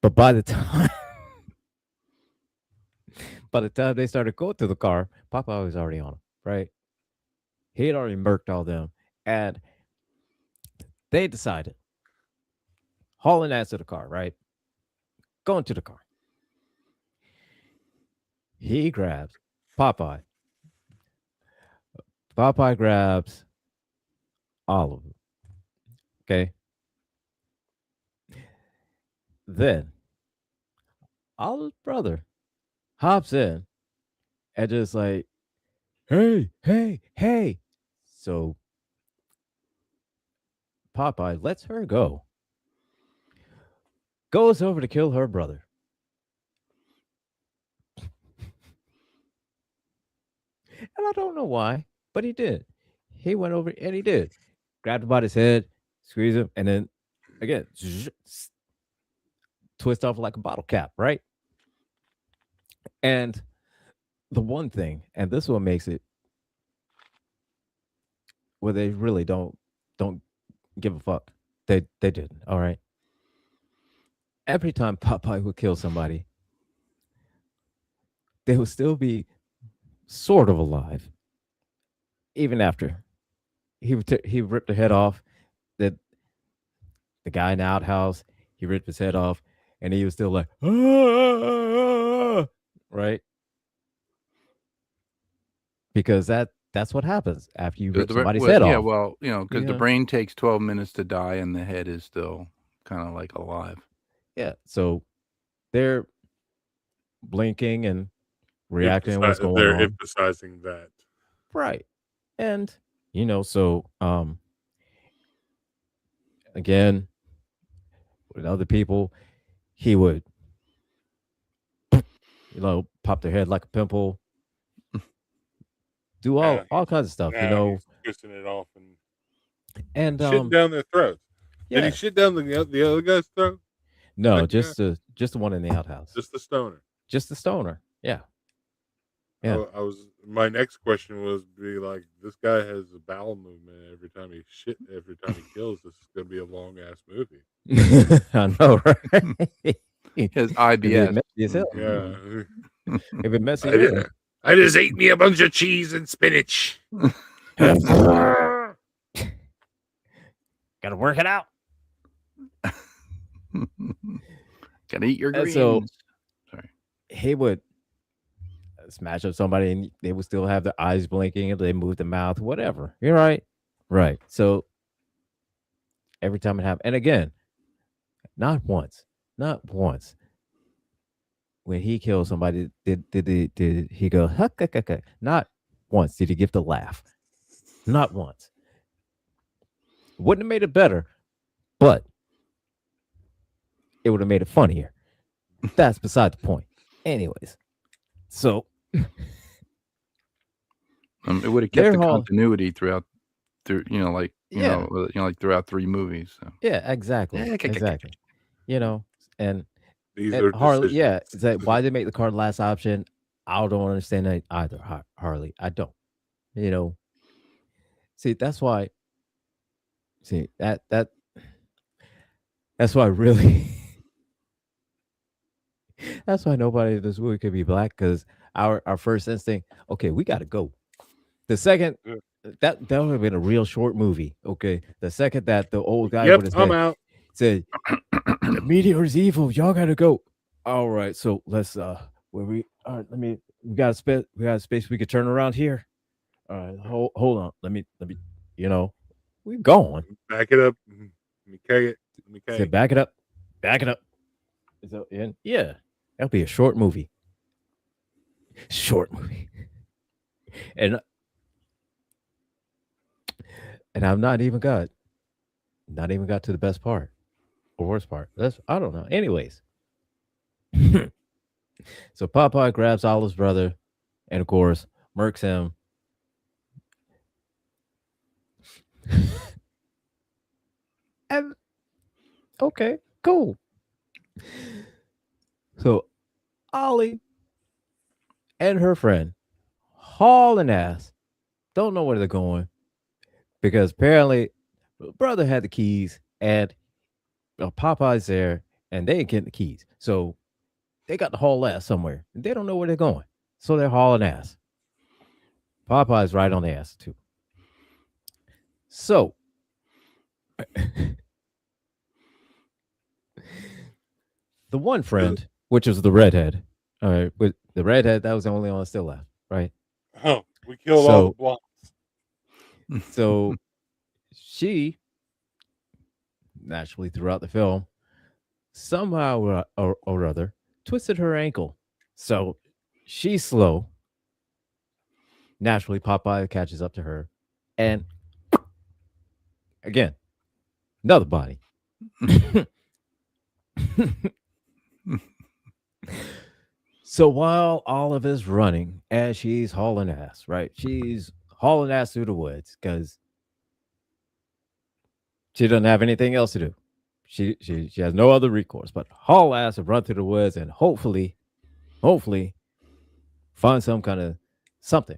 But by the time by the time they started going to the car, Popeye was already on him, right? He had already murked all them, and they decided hauling ass to the car, right? Going to the car. He grabs Popeye. Popeye grabs all of them. Okay. Then Olive's brother hops in and just like, hey, hey, hey. So Popeye lets her go. Goes over to kill her brother. And I don't know why, but he did. He went over and he did. Grabbed him by his head, squeeze him, and then again, twist off like a bottle cap, right? And the one thing, and this one makes it where they really don't give a fuck. They didn't. All right. Every time Popeye would kill somebody, they would still be sort of alive, even after he ripped the head off. That the guy in the outhouse, he ripped his head off, and he was still like, "Ah!" Right? Because that's what happens after you rip somebody's head Yeah, off. well, because the Yeah. brain takes 12 minutes to die and the head is still kind of like alive. Yeah. So they're blinking and reacting to what's going They're on. emphasizing that. Right. And so again, with other people, he would pop their head like a pimple, do all kinds of stuff, He's twisting it off and and shitting down their throats. Did yeah. he shit down the other guy's throat? No, Second just the one in the outhouse. Just the stoner. Just the stoner. Yeah. Yeah. My next question was be like, this guy has a bowel movement every time he kills. This is gonna be a long ass movie. I know, right? His It'd be IBS. messy as hell. Yeah. It'd be messy. I just ate me a bunch of cheese and spinach. Gotta work it out. Gotta eat your And greens. so- Sorry. He would smash up somebody and they would still have their eyes blinking and they move the mouth, whatever. You're right. Right. So every time it happened, and again, not once, when he killed somebody, did he go, "Huck, huck, huck, huck"? Not once did he give the laugh. Not once. Wouldn't have made it better, but it would have made it funnier. That's beside the point. Anyways, so It would have kept Their the whole- continuity throughout, like Yeah. like throughout 3 movies. So. yeah, exactly, exactly. And These And are Harley, decisions. yeah, it's like why they make the car the last option. I don't understand that either, Harley. I don't. See, that's why. See that's why really. That's why nobody in this movie could be black because our first instinct. Okay, we got to go. The second Yeah. that would have been a real short movie. Okay, the second that the old guy Yep, with his I'm head out. said, "The meteor's evil. Y'all gotta go." All right, so let's where we all right. We got a space we could turn around here. All right, hold on. Let me we're going. Back it up. Let me keg it. Say, back it up. So, and yeah, that'll be a short movie. And I've not even got to the best part or worst part. I don't know. Anyways. So Popeye grabs Olive's brother and of course murks him. And okay, cool. So Ollie and her friend hauling ass, don't know where they're going because apparently brother had the keys and Popeye's there and they ain't getting the keys. So they got the haul ass somewhere and they don't know where they're going. So they're hauling ass. Popeye's right on the ass too. So the one friend, which was the redhead, all right, with the redhead, that was the only one still left, right? Oh, we killed all the So blondes. so she naturally throughout the film somehow or other twisted her ankle. So she's slow. Naturally, Popeye catches up to her, and again, another body. So while Olive is running, as she's hauling ass, right? She's hauling ass through the woods because she doesn't have anything else to do. She has no other recourse but haul ass and run through the woods and hopefully find some kind of something.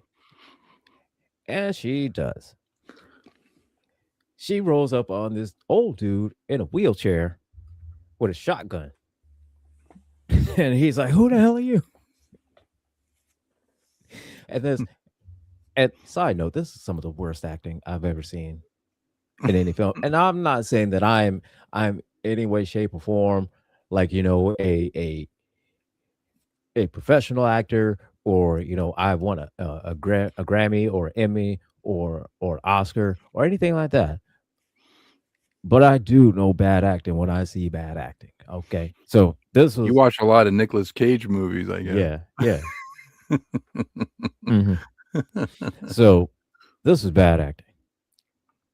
And she does. She rolls up on this old dude in a wheelchair with a shotgun. And he's like, "Who the hell are you?" And this, and side note, this is some of the worst acting I've ever seen in any film. And I'm not saying that I'm any way, shape, or form like a professional actor, or I won a Grammy or Emmy or Oscar or anything like that. But I do know bad acting when I see bad acting. Okay, so this You was watch a lot of Nicolas Cage movies, I guess. yeah. Mhm. So this was bad acting.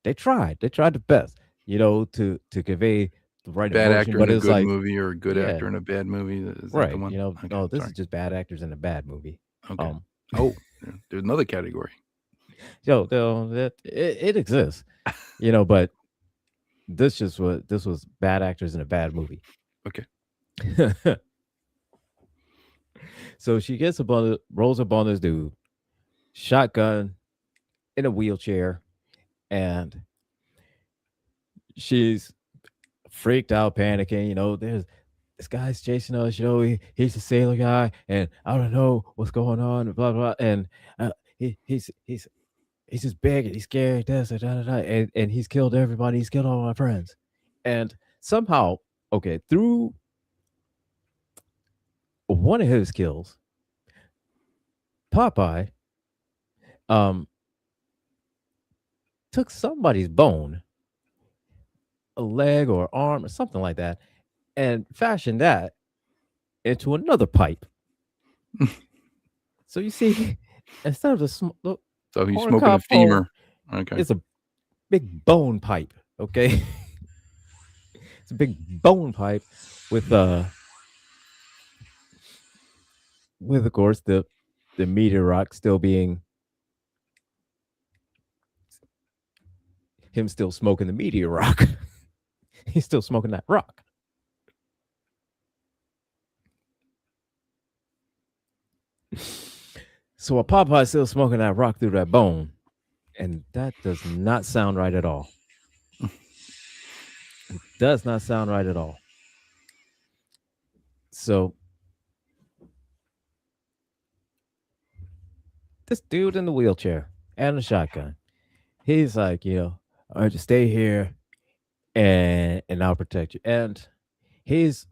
They tried the best, to convey the right Bad emotion, actor in but a it's good like, movie or a good yeah, actor in a bad movie. Is that the right. one? Okay, No, this is sorry. just bad actors in a bad movie. Okay. Um, Oh, there's another category. it exists, but this was bad actors in a bad movie. Okay. So she rolls up on this dude, shotgun in a wheelchair, and she's freaked out, panicking. There's this guy's chasing us. He's a sailor guy, and I don't know what's going on. Blah blah. And he's just big and he's scared. And he's killed everybody. He's killed all my friends. And somehow, okay, through one of his kills, Popeye um took somebody's bone, a leg or arm or something like that, and fashioned that into another pipe. So you see, instead of the So he's corn smoking a cob bone, femur. Okay. it's a big bone pipe. Okay, it's a big bone pipe with of course the meteor rock still being him still smoking the meteor rock. He's still smoking that rock. So a Popeye's still smoking that rock through that bone, and that does not sound right at all. It does not sound right at all. So this dude in the wheelchair and a shotgun, he's like, all right, just stay here, and I'll protect you. And he's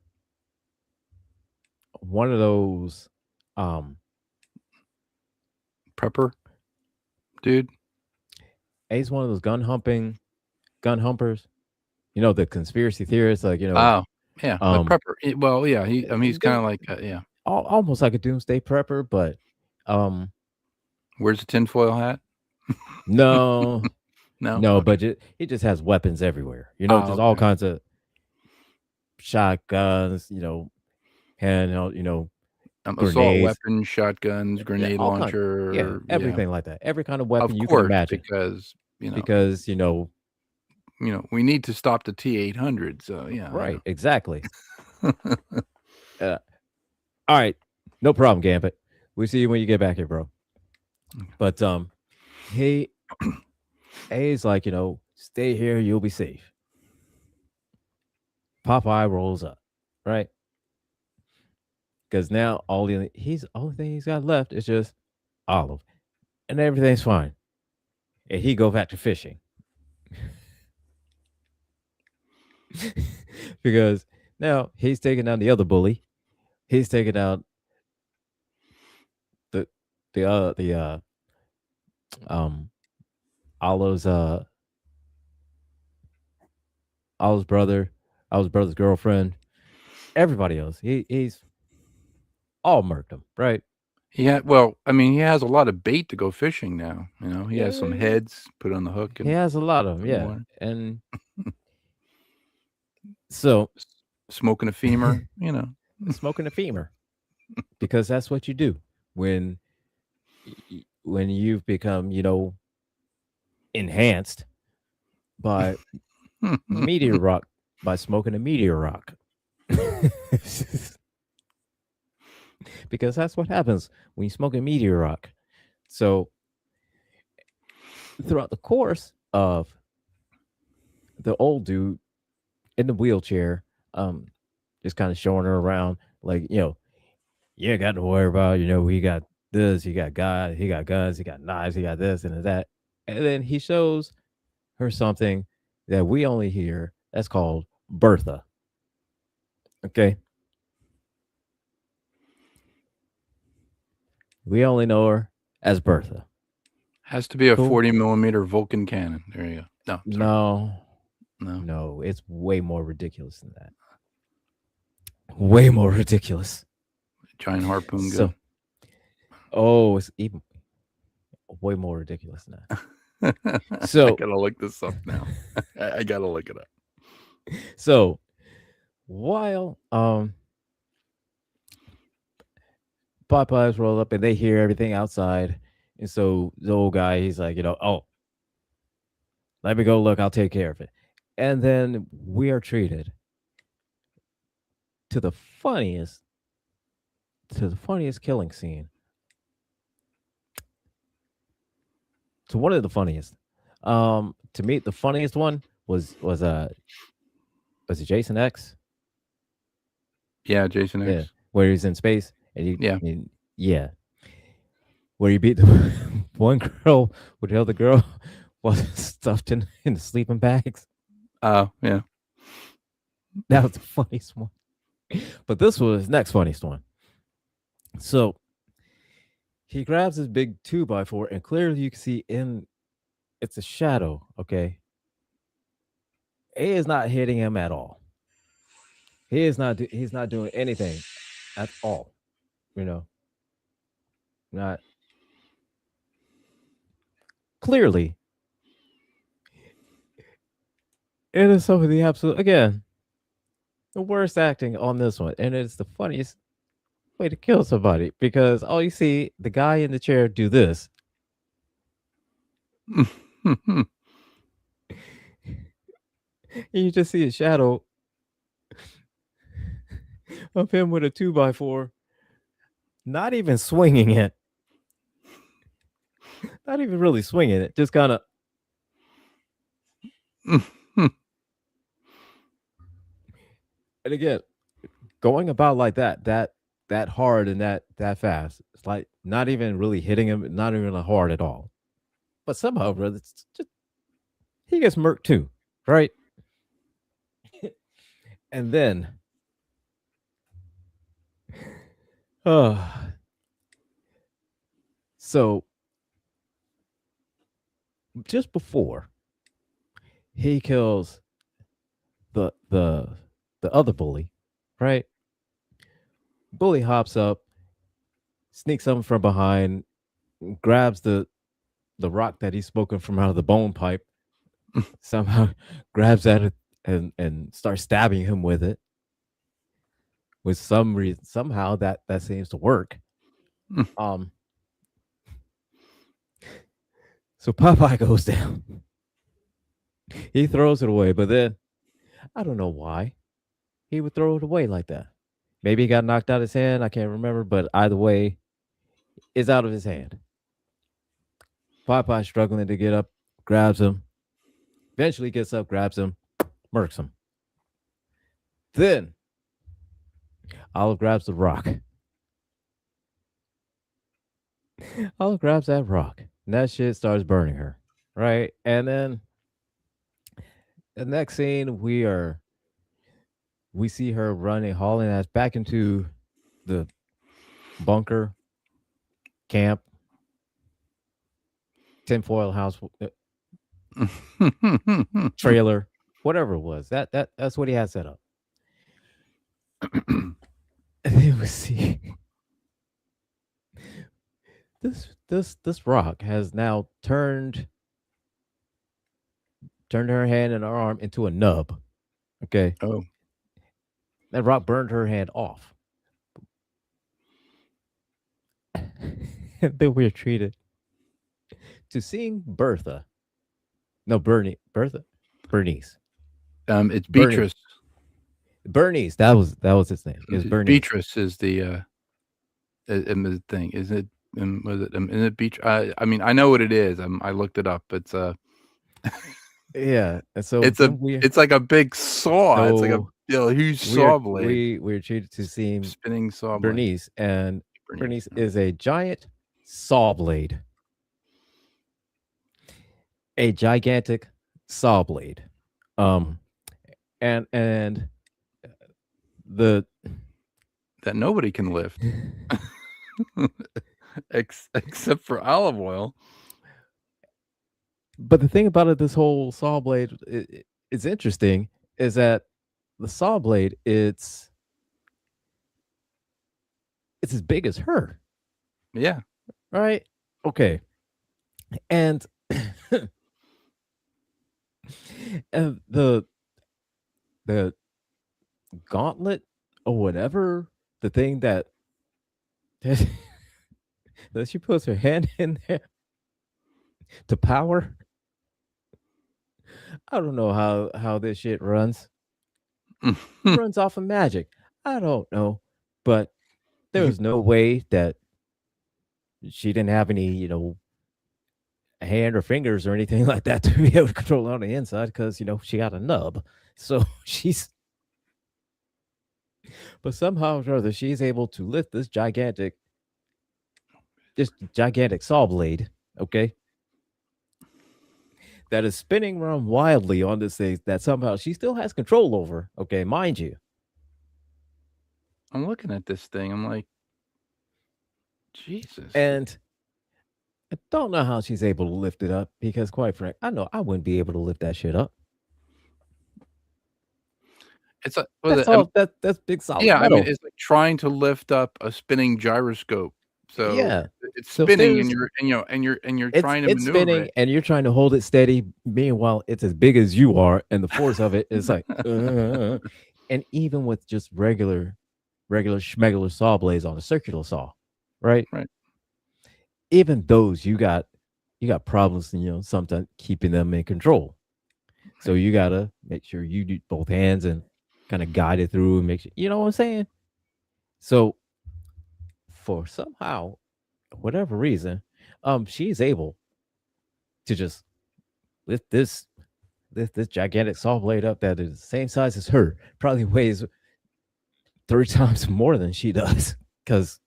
one of those um Prepper, dude. he's one of those gun humpers, the conspiracy theorists, like, Oh, yeah. The um prepper. Well, yeah. He's kind of like yeah. almost like a doomsday prepper, but Where's the tinfoil hat? no, No. no, Okay. but he just has weapons everywhere, just all Okay. kinds of shotguns, handheld, Assault grenades, weapons, shotguns, grenade all kinds, yeah, launcher. Yeah. everything like that, every kind of Of weapon you can course, imagine, because because we need to stop the T-800. So yeah. right, exactly. uh, all right, no problem, Gambit. We see you when you get back here, bro. But he he's like, stay here, you'll be safe. Popeye rolls up, right? because now only thing he's got left is just Olive, and everything's fine. And he go back to fishing because now he's taking down the other bully. He's taking down the the um Olive's Olive's brother, Olive's brother's girlfriend, everybody else. He's all murked him, right? Well, I mean, he has a lot of bait to go fishing now. You know, he has some Yeah, heads put on the hook he and has a lot of them, put in the yeah. water. And so Smoking a femur, you know. smoking a femur, because that's what you do when when you've become, enhanced by meteor rock, by smoking a meteor rock. Because that's what happens when you smoke a meteor rock. So throughout the course of the old dude in the wheelchair, just kind of showing her around, like, you ain't got to worry about, he got this, he got guns, he got knives, he got this and that. And then he shows her something that we only hear that's called Bertha. Okay. We only know her as Bertha. Has to be a Cool. 40 millimeter Vulcan cannon. There you go. No, sorry. No, it's way more ridiculous than that. Way more ridiculous. Giant harpoon So, gun. it's even way more ridiculous than that. I So, gotta look this up now. I gotta look it up. so while Popeyes roll up and they hear everything outside, and so the old guy, he's like, oh, let me go look, I'll take care of it. And then we are treated to the funniest killing scene. To one of the funniest. To me, the funniest one was it Jason X? Yeah, Jason X. Yeah, where he's in space and Yeah. where you beat the one girl with the other girl was stuffed in the sleeping bags. Oh, yeah. That was the funniest one. But this was next funniest one. So he grabs his big 2x4, and clearly you can see it's a shadow. Okay, he is not hitting him at all. He's not doing anything at all. Not clearly. It is some of the absolute, again, the worst acting on this one, and it's the funniest way to kill somebody, because all you see the guy in the chair do this. You just see a shadow of him with a 2x4, not even swinging it, not even really swinging it, just kind of. And again, going about like that hard and that fast, it's like not even really hitting him, not even hard at all. But somehow, brother, it's just, he gets murked too, right? And then, so just before he kills the other bully, right? Bully hops up, sneaks something from behind, grabs the rock that he's smoking from out of the bone pipe, somehow grabs at it and starts stabbing him with it. With some reason, somehow that seems to work. So Popeye goes down. He throws it away, but then I don't know why he would throw it away like that. Maybe he got knocked out of his hand. I can't remember, but either way, it's out of his hand. Popeye struggling to get up, grabs him. Eventually gets up, grabs him, murks him. Then Olive grabs the rock Olive grabs that rock, and that shit starts burning her, right? And then the next scene, we see her running, hauling ass back into the bunker, camp, tinfoil house, trailer, whatever it was. That's what he had set up. And then we see this rock has now turned her hand and her arm into a nub. Okay. Oh. That rock burned her hand off. And then we're treated to seeing Bertha. No, Bertha. Bernice. It's Beatrice. Bernice. That was his name. It was Bernice. Beatrice is the thing. Is it? Was it? Is it Beach? I mean, I know what it is. I looked it up. It's yeah. And so it's like a big saw. So it's like a huge saw blade. We're treated to see spinning saw blade. Bernice, and Bernice is a giant saw blade. A gigantic saw blade. And the that nobody can lift except for olive oil. But the thing about it, this whole saw blade is interesting, is that the saw blade it's as big as her. Yeah. Right? Okay. And and the gauntlet or whatever, the thing that she puts her hand in there to power. I don't know how this shit runs. It runs off of magic. I don't know. But there was no way that she didn't have any, hand or fingers or anything like that to be able to control it on the inside because, she got a nub. So but somehow or other, she's able to lift this gigantic saw blade, okay, that is spinning around wildly on this thing that somehow she still has control over, okay, mind you. I'm looking at this thing. I'm like, Jesus. And I don't know how she's able to lift it up because, quite frankly, I know I wouldn't be able to lift that shit up. It's that's big solid. Yeah, metal. I mean, it's like trying to lift up a spinning gyroscope. So yeah, it's spinning, and you're trying to it's maneuver spinning, and you're trying to hold it steady. Meanwhile, it's as big as you are, and the force of it is like, and even with just regular schmegular saw blades on a circular saw, right? Right. Even those you got problems, sometimes keeping them in control. So you gotta make sure you do both hands and kind of guide it through and make sure, you know what I'm saying? So for somehow, whatever reason, she's able to just lift this gigantic saw blade up that is the same size as her, probably weighs 3 times more than she does, because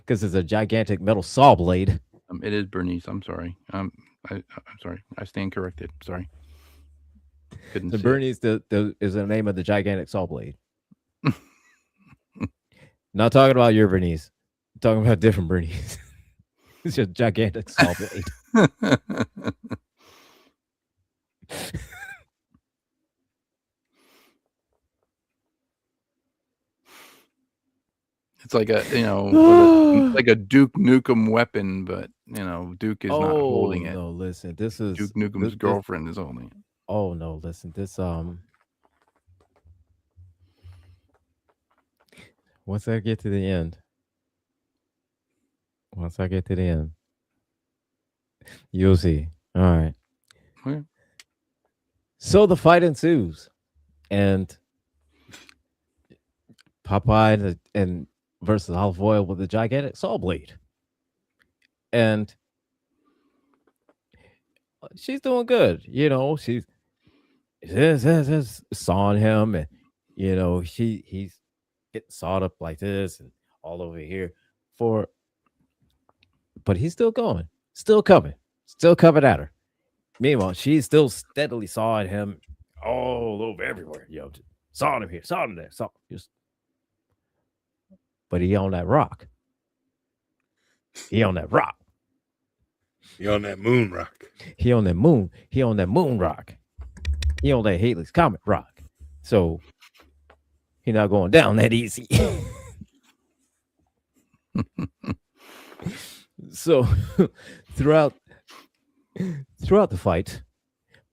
because it's a gigantic metal saw blade. It is Bernice. I'm sorry. I'm sorry. I stand corrected. Sorry. Couldn't. So Bernice is the name of the gigantic saw blade. Not talking about your Bernice. I'm talking about different Bernice. It's just gigantic saw blade. It's like a like a Duke Nukem weapon, but Duke is not holding it. No, listen, this is Duke Nukem's girlfriend is holding it. Oh no, listen, this once I get to the end, you'll see. All right. Okay. So the fight ensues, and Popeye and versus Olive Oil with a gigantic saw blade, and she's doing good. She's sawing him, and he's getting sawed up like this, and all over here for, but he's still going, still coming at her. Meanwhile, she's still steadily sawing him all over everywhere. Sawing him here, sawing him there, but he on that rock. He on that rock. You on that moon rock? He on that moon. He on that moon rock. He on that Halley's Comet rock. So he not going down that easy. So throughout the fight,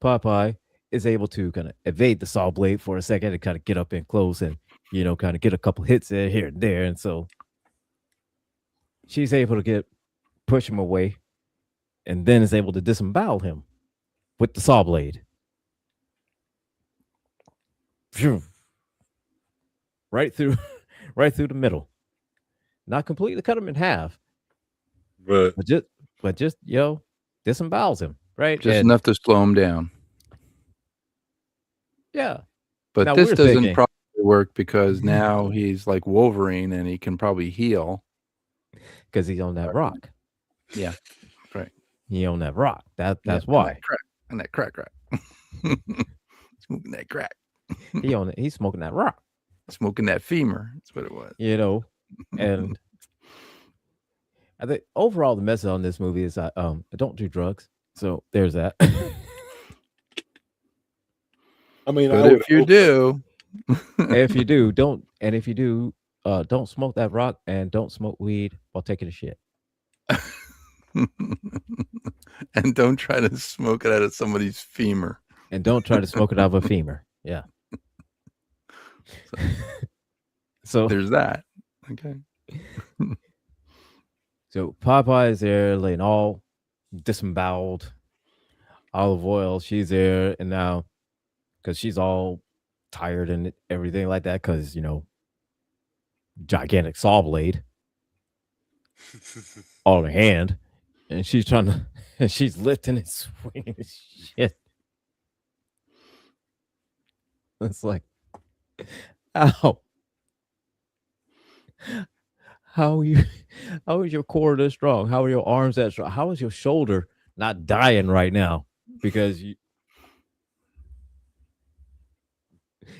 Popeye is able to kind of evade the saw blade for a second and kind of get up in close and kind of get a couple hits in here and there, and so she's able to push him away, and then is able to disembowel him with the saw blade. Phew. Right through the middle. Not completely cut him in half, But but just disembowels him, right? Just And enough to slow him down. yeah, But Now, this we're doesn't thinking- probably work because now he's like Wolverine and he can probably heal. because he's on that rock. Yeah, right. He on that rock. That's Yeah, why And that crack. Smoking that crack. he's smoking that rock. Smoking that femur. That's what it was. And I think overall the message on this movie is I don't do drugs. So there's that. I mean, But if you do, If you do, don't smoke that rock and don't smoke weed while taking a shit. and don't try to smoke it out of somebody's femur. And don't try to smoke it out of a femur. Yeah. So There's that. Okay. So Popeye is there, laying all disemboweled. Olive Oil, she's there, and now because she's all tired and everything like that, because gigantic saw blade on her hand, and she's trying to, and she's lifting and swinging and shit. It's like, ow. How is your core this strong? How are your arms that strong? How is your shoulder not dying right now? Because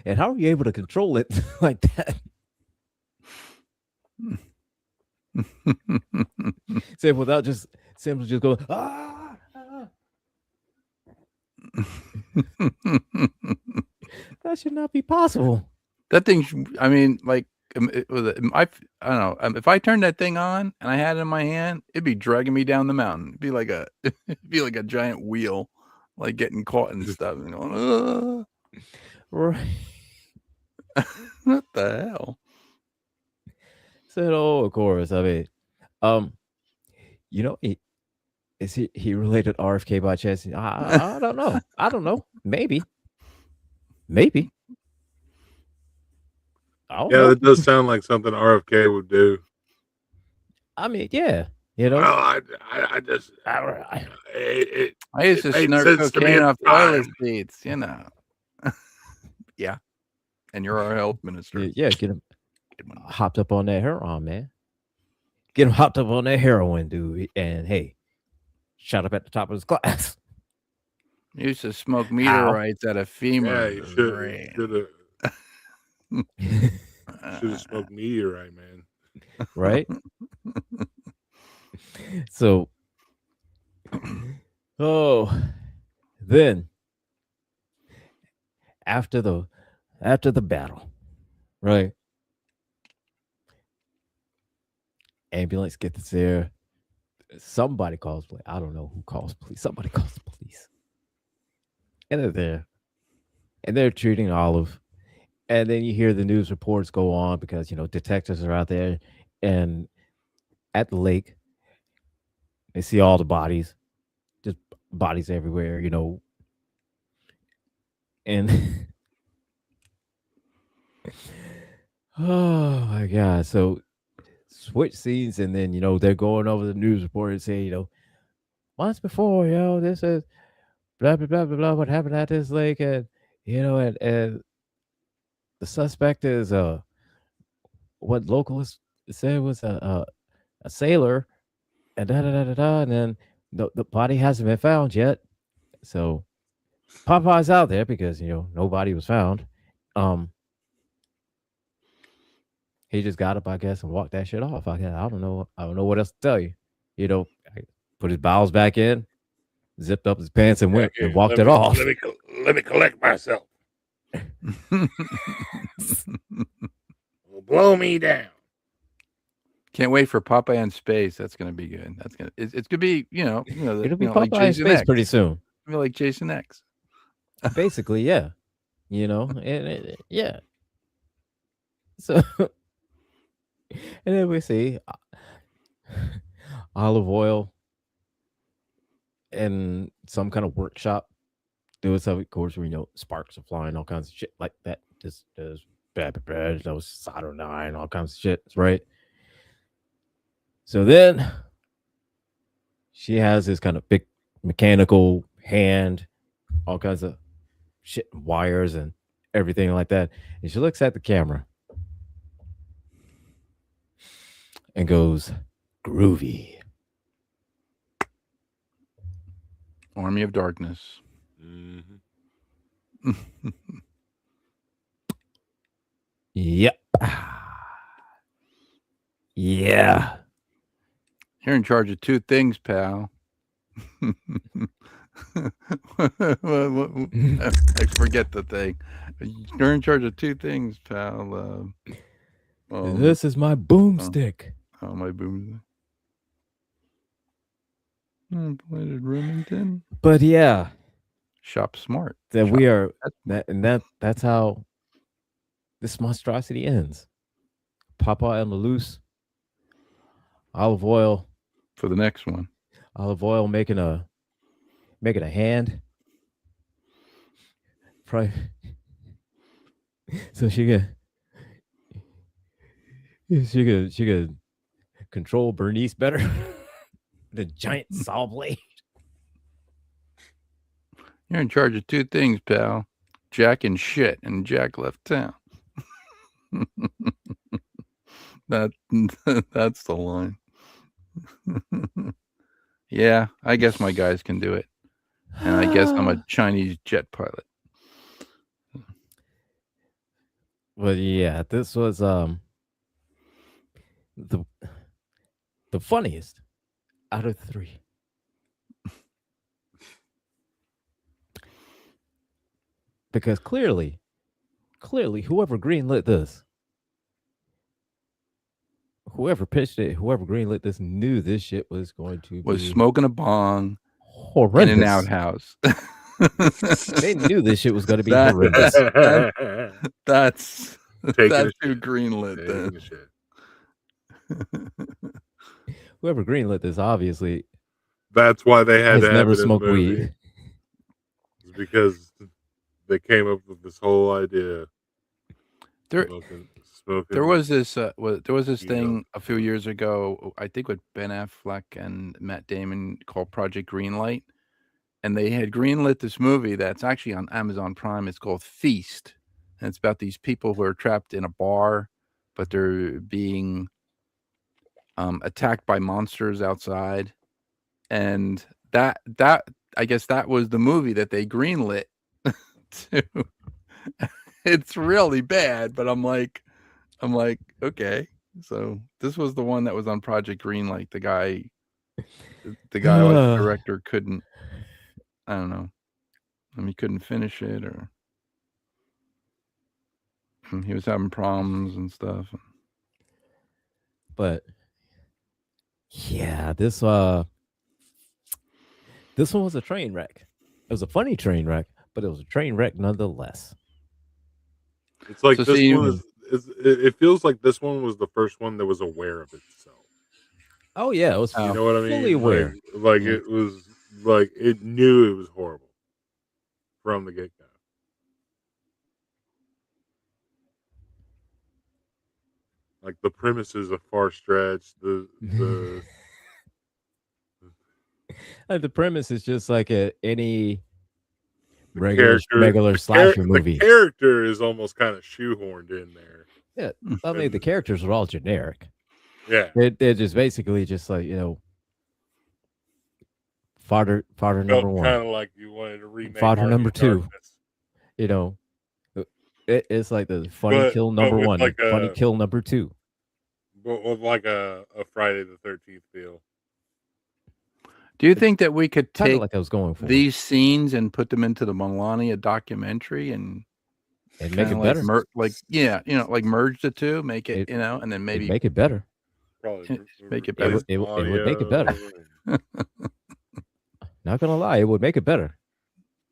and how are you able to control it like that? Say without just simply just going, ah. That should not be possible. That thing, I mean, like, I don't know. If I turned that thing on and I had it in my hand, it'd be dragging me down the mountain. It'd be like a giant wheel, like getting caught and stuff. And going, Right. what the hell? Said, oh, of course. I mean, he related RFK by chance? I don't know. I don't know. Maybe. I don't yeah, know. that does sound like something RFK would do. I mean, yeah. Well, I just it I used to made snort sense to me cocaine at off the time. toilet seats, Yeah. And you're our health minister. Yeah, get him Good one. hopped up on that heroin, man. Get him hopped up on that heroin, dude. And hey, shot up at the top of his class. You used to smoke meteorites out of femur. Yeah, you should have smoked meteorite, man. Right? So, then after the battle, right? Ambulance gets there. Somebody calls police. I don't know who calls police. Somebody calls the police. And they're there. And they're treating Olive. And then you hear the news reports go on because, detectives are out there and at the lake. They see all the bodies, just bodies everywhere, And oh my God. So switch scenes, and then, they're going over the news report and say, months before, this is blah, blah, blah, blah, blah, what happened at this lake. And, and the suspect is what locals said it was a sailor, and and then the body hasn't been found yet. So Popeye's out there because nobody was found. Um, he just got up, I guess, and walked that shit off. I don't know. I don't know what else to tell you. I put his bowels back in, zipped up his pants, and went and walked it off. Let me collect myself. Blow me down. Can't wait for Popeye in space. That's gonna be good. It's gonna be It'll be like Popeye in Jason space X. pretty soon. It'll be like Jason X. Basically, yeah. Yeah. So, and then we see olive oil in some kind of workshop doing some, of course, where sparks are flying, all kinds of shit like that. Just bad, those solder 9, all kinds of shit, right? So then she has this kind of big mechanical hand, all kinds of shit, wires and everything like that. And she looks at the camera and goes, groovy. Army of Darkness. Mm-hmm. Yep. Yeah. You're in charge of 2 things, pal. I forget the thing. You're in charge of 2 things, pal. This is my boomstick. Oh, my boomstick. Plated Remington. But yeah, shop smart. That Shop we are that. that's how this monstrosity ends. Popeye on the loose. Olive oil for the next one. Olive oil making a hand. Probably. So she could control Bernice better. The giant saw blade. You're in charge of 2 things, pal. Jack and shit, and Jack left town. That's the line. Yeah, I guess my guys can do it. And I guess I'm a Chinese jet pilot. Well, yeah, this was the funniest out of 3. Because clearly, whoever greenlit this, whoever pitched it, whoever greenlit this knew this shit was going to was be smoking a bong horrendous. in an outhouse. They knew this shit was going to be horrendous. That's who greenlit that. Whoever greenlit this, obviously, that's why they had to never have it smoked in the movie. weed. It's because they came up with this whole idea. Smoking, there was this thing a few years ago, I think with Ben Affleck and Matt Damon, called Project Greenlight, and they had greenlit this movie that's actually on Amazon Prime. It's called Feast, and it's about these people who are trapped in a bar, but they're being attacked by monsters outside, and that I guess that was the movie that they greenlit to. It's really bad, but I'm like, okay. So this was the one that was on Project Greenlight. The guy like the director couldn't, I don't know. He couldn't finish it, or he was having problems and stuff. But yeah, this one was a train wreck. It was a funny train wreck, but it was a train wreck nonetheless. It's like it feels like this one was the first one that was aware of itself. Oh yeah, it was. You know what I mean? Fully aware. Like it was like it knew it was horrible from the get-go. Like the premise is a far stretch. The premise is just like any regular slasher movie. The character is almost kind of shoehorned in there. Yeah, I mean the characters are all generic. Yeah. They're just basically just like, fodder number Felt one, kind of like you wanted to remake fodder Army number of two. Darkness. You know, it's like the funny But kill number with one, like funny a kill number two. Friday the 13th feel. Do you think that we could Kind of take like I was going for, these scenes and put them into the Melania documentary and and make it kind of better. like merge the two, make it, It and then it'd maybe make it better. Probably make it It better. would make it better. audio. Not gonna lie, it would make it better.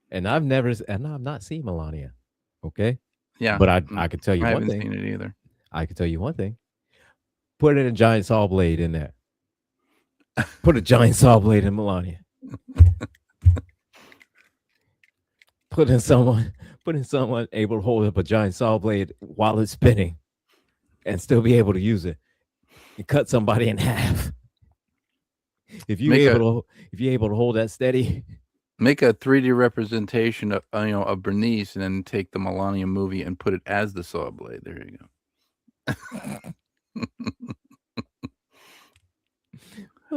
And I've not seen Melania. Okay, Yeah, but I could tell you I one haven't thing. seen it either. I could tell you one thing. Put in a giant saw blade in there. Put a giant saw blade in Melania. Put in someone able to hold up a giant saw blade while it's spinning and still be able to use it. And cut somebody in half. If you're able to hold that steady, Make a 3D representation of Bernice, and then take the Melania movie and put it as the saw blade. There you go.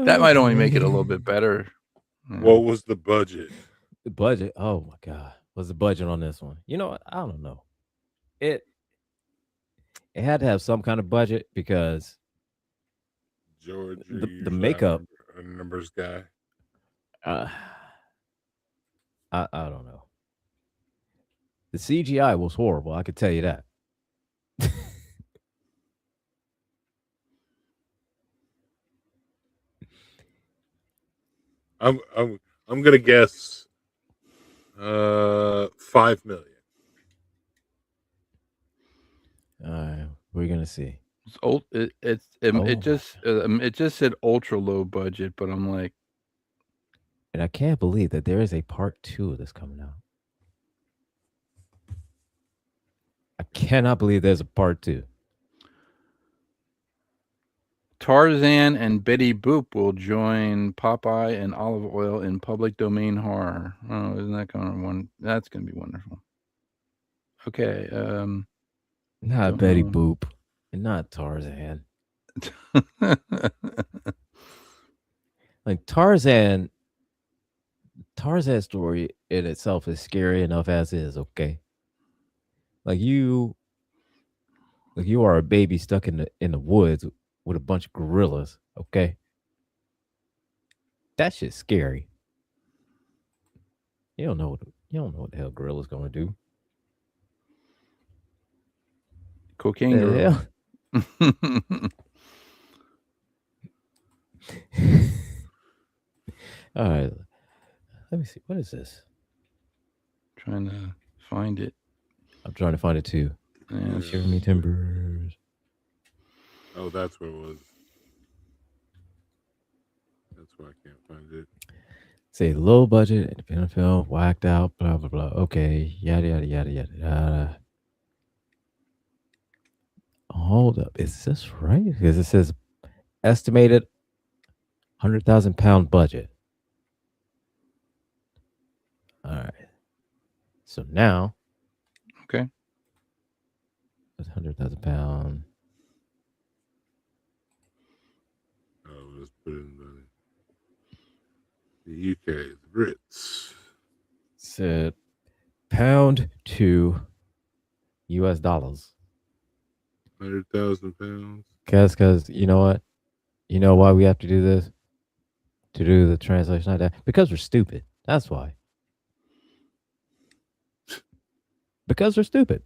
That might only make it a little bit better. What was the budget? The budget. Oh my god, what's the budget on this one? You know what? I don't know. It had to have some kind of budget because George, the makeup. a numbers guy. I don't know. The CGI was horrible. I could tell you that. I'm gonna guess 5 million. We're gonna see. It's old. It just said ultra low budget, but I'm like, and I can't believe that there is a part 2 of this coming out. I cannot believe there's a part 2. Tarzan and Betty Boop will join Popeye and Olive Oil in public domain horror. Oh, isn't that that's gonna be wonderful. Okay. Not Betty Boop and not Tarzan. Like Tarzan's story in itself is scary enough as is, okay? Like you are a baby stuck in the woods with a bunch of gorillas, okay? That shit's scary. You don't know what the hell gorilla's gonna do. Cocaine gorilla. All right. Let me see. What is this? Trying to find it. I'm trying to find it too. Yeah, Show me timbers. Oh, that's what it was. That's why I can't find it. Say low budget, independent film, whacked out, blah blah blah. Okay, yada yada yada yada. Hold up, is this right? Because it says estimated £100,000 budget. All right. So now, okay, it's £100,000. Oh, let's put it in the UK, the Brits. Said pound to US dollars. £100,000. Because you know what? You know why we have to do this? To do the translation like that? Because we're stupid. That's why. Because we're stupid.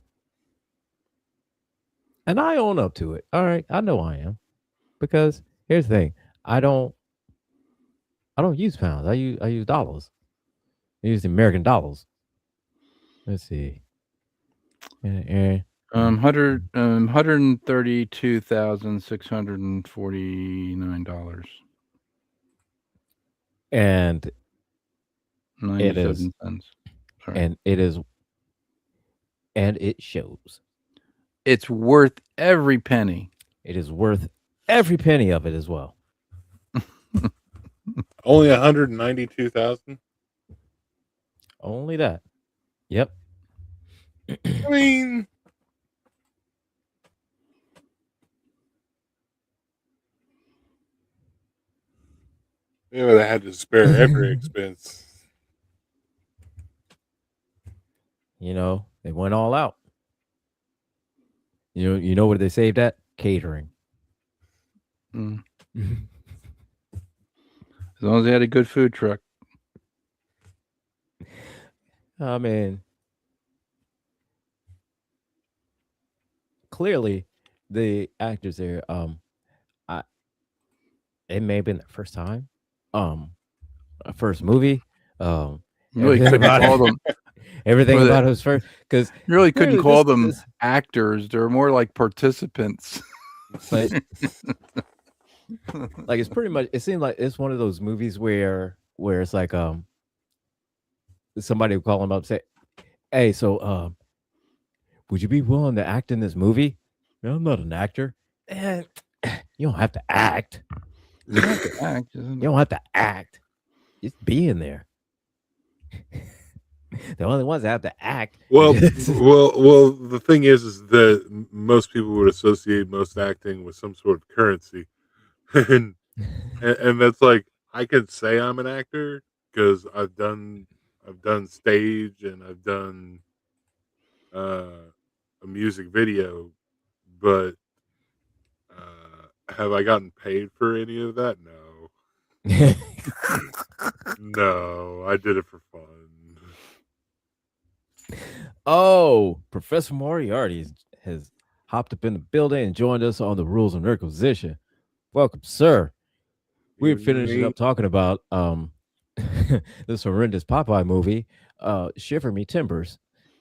And I own up to it. All right. I know I am. Because here's the thing. I don't use pounds. I use dollars. I use the American dollars. Let's see. $132,649. And 97 cents. Sorry. And it is, and it shows. It's worth every penny. It is worth every penny of it as well. Only 192,000. Only that. Yep. I mean, Yeah, but I had to spare every expense. You know, they went all out. You know where they saved that? Catering. Mm. As long as they had a good food truck. I mean, clearly the actors there, I it may have been their first time, a first movie, You really everything couldn't about call it, them. everything Well, about it was first because You really couldn't clearly call them this, actors. They're more like participants. but like it's pretty much. It seemed like it's one of those movies where it's like somebody would call them up and say, "Hey, so would you be willing to act in this movie?" No, I'm not an actor. Eh, you don't have to act. You have to act, You isn't it? don't have to act. Just be in there. The only ones that have to act. Well, the thing is that most people would associate most acting with some sort of currency, and that's like I can say I'm an actor because I've done stage and I've done a music video, but have I gotten paid for any of that? No, no, I did it for fun. Oh, Professor Moriarty has hopped up in the building and joined us on the Rules of Nerdquisition. Welcome, sir. We're finishing up talking about this horrendous Popeye movie, Shiver Me Timbers,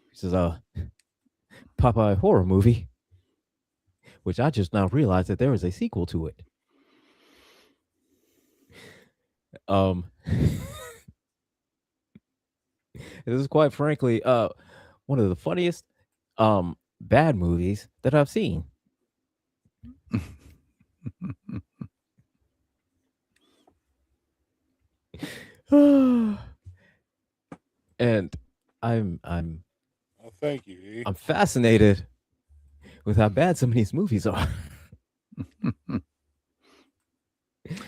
which is a Popeye horror movie, which I just now realized that there is a sequel to it. This is quite frankly one of the funniest bad movies that I've seen. And I'm Oh, thank you. E. I'm fascinated with how bad some of these movies are.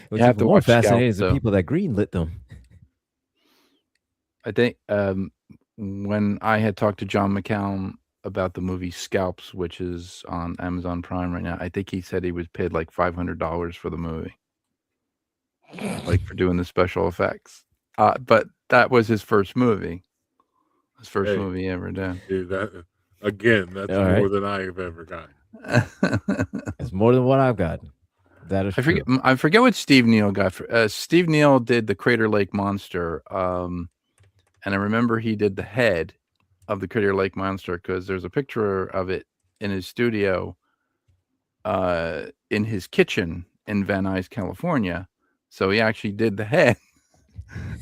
What's have even to more watch Scalp, fascinating is the though. people that greenlit them. I think when I had talked to John McCallum about the movie Scalps, which is on Amazon Prime right now, I think he said he was paid like $500 for the movie, like for doing the special effects. But that was his first movie. His first Hey, movie he ever did. dude, that's All more right. than I've ever gotten. It's more than what I've gotten. That is true. I forget what Steve Neal got. Steve Neal did the Crater Lake Monster, and I remember he did the head of the Crater Lake Monster because there's a picture of it in his studio, in his kitchen in Van Nuys, California. So he actually did the head,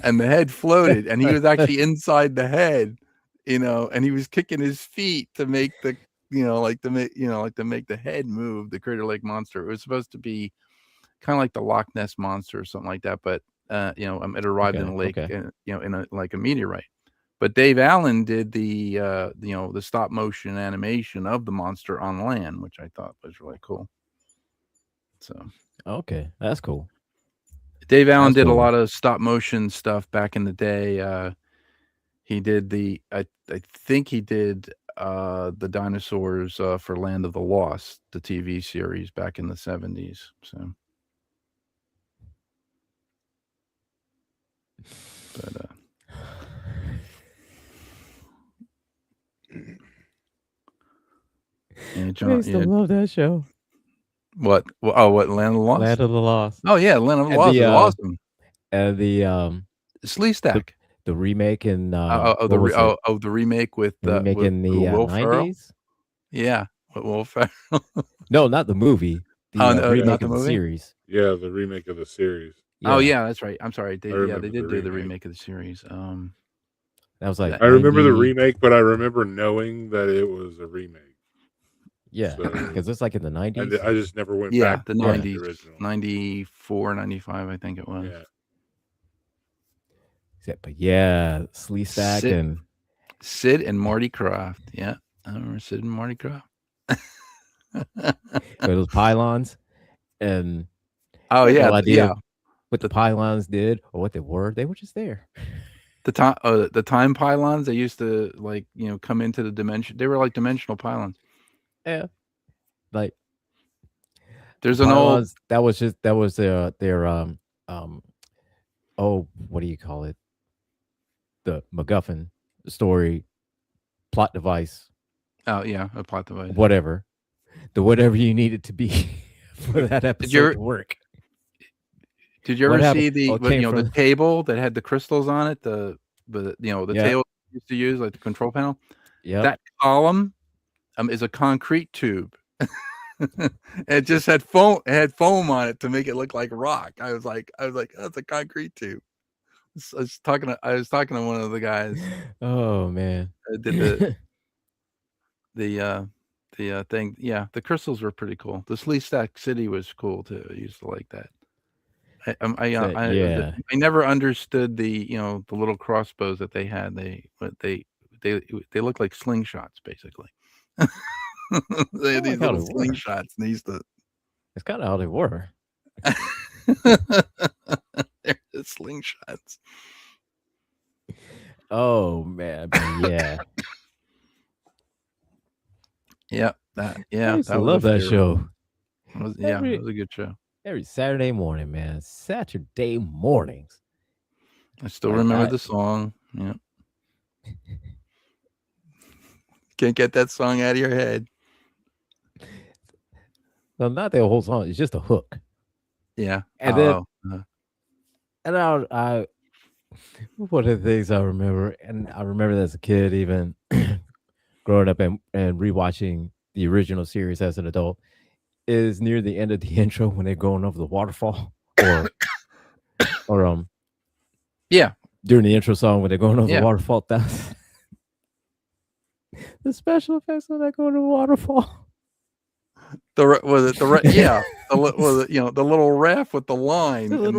and the head floated, and he was actually inside the head, and he was kicking his feet to make the, to make the head move. The Crater Lake Monster. It was supposed to be kind of like the Loch Ness Monster or something like that, but it arrived in a lake, in a meteorite. But Dave Allen did the the stop motion animation of the monster on land, which I thought was really cool. So okay, that's cool. Dave Allen did a lot of stop motion stuff back in the day. He did I think he did the dinosaurs for Land of the Lost, the TV series back in the 70s. So but I used to love that show. What? Oh, what? Land of the Lost? Land of the Lost. Oh yeah, Land of the Lost is awesome. And the Sleestack. The remake in the remake with the remake in the Will 90s. Yeah, with Will Ferrell. No, not the movie. The remake not the of movie? the series. Yeah, the remake of the series. Yeah. Oh yeah, that's right. I'm sorry. They remember did the do the remake. remake of the series. That was like I remember the remake, but I remember knowing that it was a remake. Yeah, because it's like in the 90s. I just never went Yeah, back the to watch 90s, the original. 94, 95, I think it was. Yeah. But yeah, Sleestack and Sid and Marty Croft. Yeah, I remember Sid and Marty Croft. those pylons and oh yeah, idea. yeah. what the pylons did or what they were just there. The time pylons, they used to come into the dimension. They were like dimensional pylons. Yeah, like there's an old that was their what do you call it? The MacGuffin story plot device. Oh yeah, a plot device. Whatever you need it to be for that episode to work. Did you ever see the table that had the crystals on it? The table used to use like the control panel. Yeah, that column is a concrete tube. It just had foam. It had foam on it to make it look like rock. I was like, oh, it's a concrete tube. I was talking to one of the guys. Oh man, did the thing. Yeah, the crystals were pretty cool. The Sleestack City was cool too. I used to like that. I never understood the the little crossbows that they had. They looked like slingshots basically. They had these little slingshots, and they used to. It's kind of how they were. They're the slingshots. Oh man, yeah. Yeah, I love that show. It was a good show. Every Saturday morning, man. Saturday mornings. I still remember the song. Yeah. Can't get that song out of your head. Well, not the whole song. It's just a hook. Yeah. And then, and I one of the things I remember, and I remember as a kid, even growing up and rewatching the original series as an adult, is near the end of the intro when they're going over the waterfall, or yeah, during the intro song when they're going over the waterfall. That's the special effects when they go to the waterfall. The little raft with the line, and you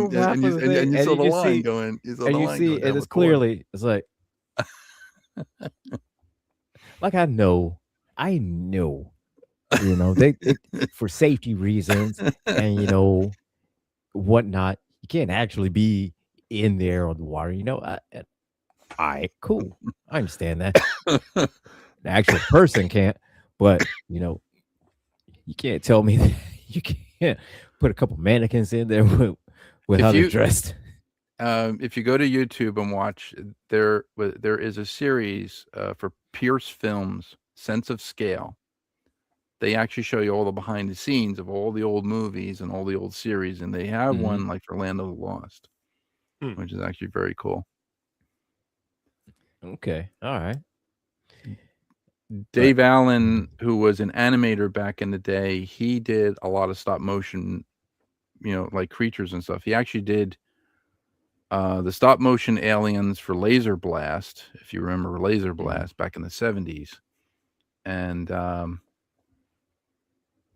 saw the line going. And it's clearly it's like, like I know, they for safety reasons and whatnot, you can't actually be in there on the water. Cool, I understand that. The actual person can't, but you can't tell me that you can't put a couple mannequins in there with how they're dressed. If you go to YouTube and watch, there is a series for Pierce Films, Sense of Scale. They actually show you all the behind the scenes of all the old movies and all the old series, and they have one like for Land of the Lost, which is actually very cool. Okay, all right. Dave Allen, who was an animator back in the day, he did a lot of stop motion, like creatures and stuff. He actually did the stop motion aliens for Laser Blast, if you remember Laser Blast back in the 70s. And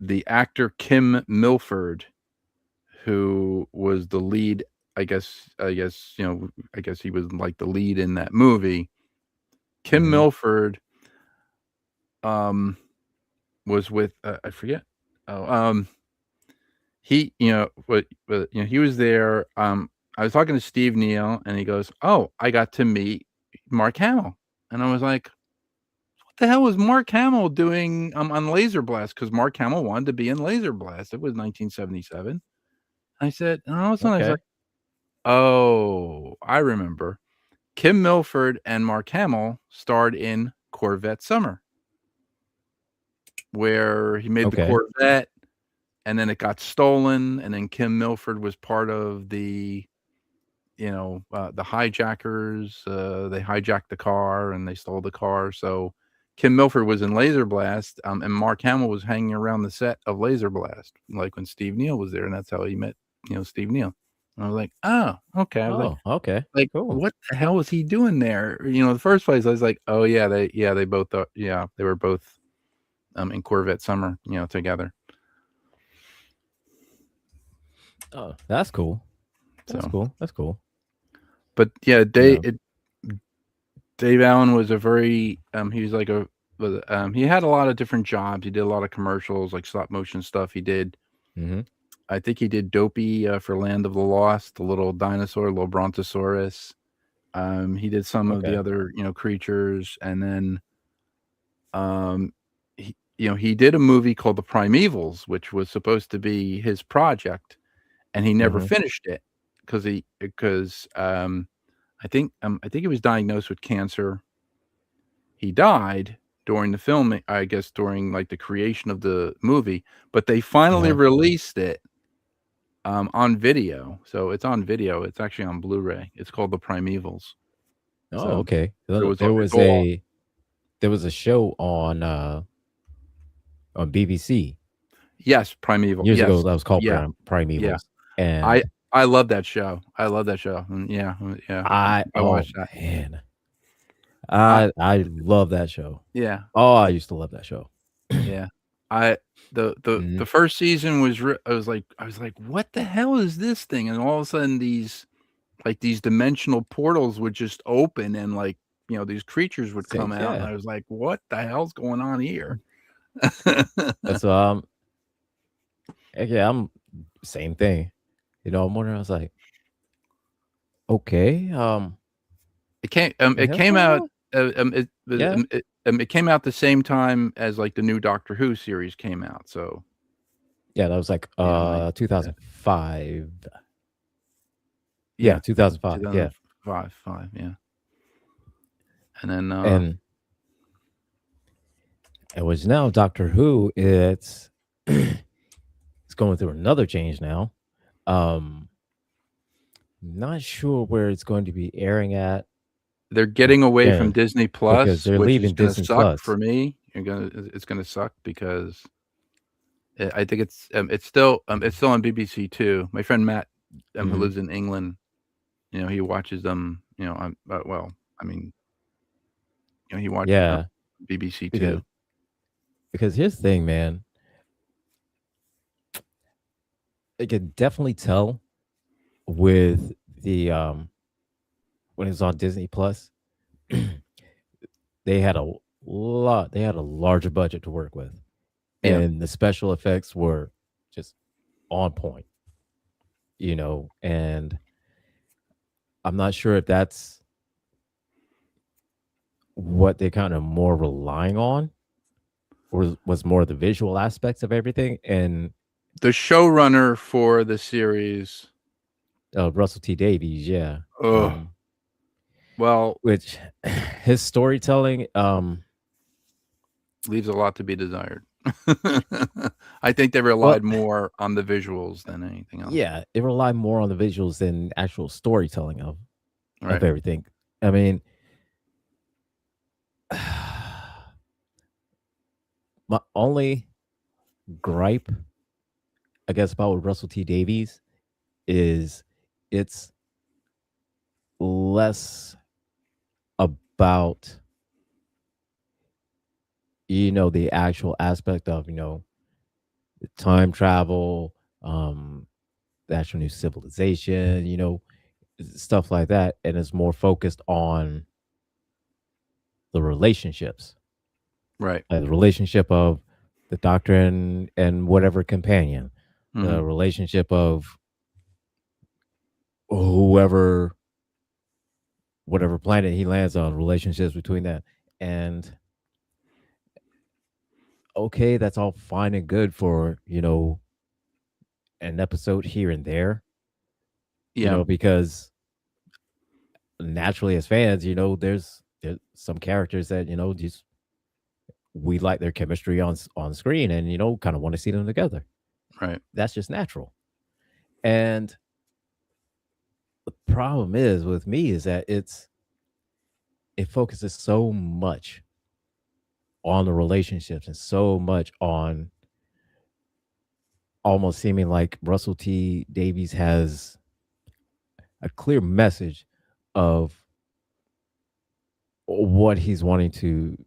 the actor Kim Milford, who was the lead, I guess he was like the lead in that movie. Kim Milford was with I forget. He he was there. I was talking to Steve Neal, and he goes, "Oh, I got to meet Mark Hamill," and I was like, "What the hell was Mark Hamill doing on Laser Blast?" Because Mark Hamill wanted to be in Laser Blast. It was 1977. I said, and all of a sudden I was like, "Oh, I remember." Kim Milford and Mark Hamill starred in Corvette Summer, where he made the Corvette, and then it got stolen, and then Kim Milford was part of the the hijackers. They hijacked the car and they stole the car. So Kim Milford was in Laser Blast, and Mark Hamill was hanging around the set of Laser Blast, like when Steve Neal was there, and that's how he met Steve Neal. And I was like, oh, okay. I was okay. Like, cool. What the hell was he doing there? The first place I was like, oh yeah, they both they were both in Corvette Summer, together. Oh, that's cool. That's cool. But yeah, Dave Allen was a very he was like he had a lot of different jobs. He did a lot of commercials, like stop motion stuff. He did I think he did Dopey for Land of the Lost, the little dinosaur, little Brontosaurus. He did some of the Okay. other, creatures, and then he did a movie called The Primevals, which was supposed to be his project, and he never Mhm. finished it because I think he was diagnosed with cancer. He died during the filming, I guess, during like the creation of the movie, but they finally Uh-huh. released it on video. So it's on video. It's actually on Blu-ray. It's called The Primevals. Oh, So okay. it was There it's was all a show on BBC yes, Primeval. years ago Yes. that was called Yeah. Yeah. Primevals, I and I love that show. I love that show. Yeah. I oh watched that. man, I I love that show. yeah. Oh, I used to love that show. Yeah. I Mhm. the first season was I was like, "What the hell is this thing?" And all of a sudden these dimensional portals would just open and these creatures would come out and Yeah, I was like, "What the hell's going on here?" that's yeah, I'm same thing. I'm wondering. I was like, okay, the It hell's came going out on? Yeah, it came out the same time as like the new Doctor Who series came out. So, yeah, that was like like yeah. 2005. Yeah, Yeah, 2005. Yeah, 2005, yeah. And then and it was now Doctor Who. It's it's going through another change now. Um, Not sure where it's going to be airing at they're getting away from again Disney because Plus, they're which is leaving gonna Disney suck Plus. for me. It's gonna suck because I think it's still on BBC Two. My friend Matt, who Mhm. lives in England, he watches them. Well, I mean, he watches them Yeah, BBC because Two. here's the thing, man. I could definitely tell with the when it was on Disney Plus, they had a larger budget to work with, Yeah, and the special effects were just on point. And I'm not sure if that's what they're kind of more relying on, or was more the visual aspects of everything. And the showrunner for the series. Russell T Davies, yeah, Oh, well, which his storytelling, leaves a lot to be desired. I think they well, relied more on the visuals than anything else. yeah, it relied more on the visuals than actual storytelling of Right. everything. I mean, my only gripe, I guess, about Russell T Davies is it's less about the actual aspect of the time travel, the actual new civilization, stuff like that, and it's more focused on the relationships, Right. like the relationship of the doctor and whatever companion, the Mhm. relationship of whoever, whatever planet he lands on, relationships between that. And okay, that's all fine and good for an episode here and there, Yeah. because naturally as fans, there's some characters that just we like their chemistry on screen, and kind of want to see them together. Right. That's just natural. And the problem is with me is that it focuses so much on the relationships and so much on almost seeming like Russell T Davies has a clear message of what he's wanting to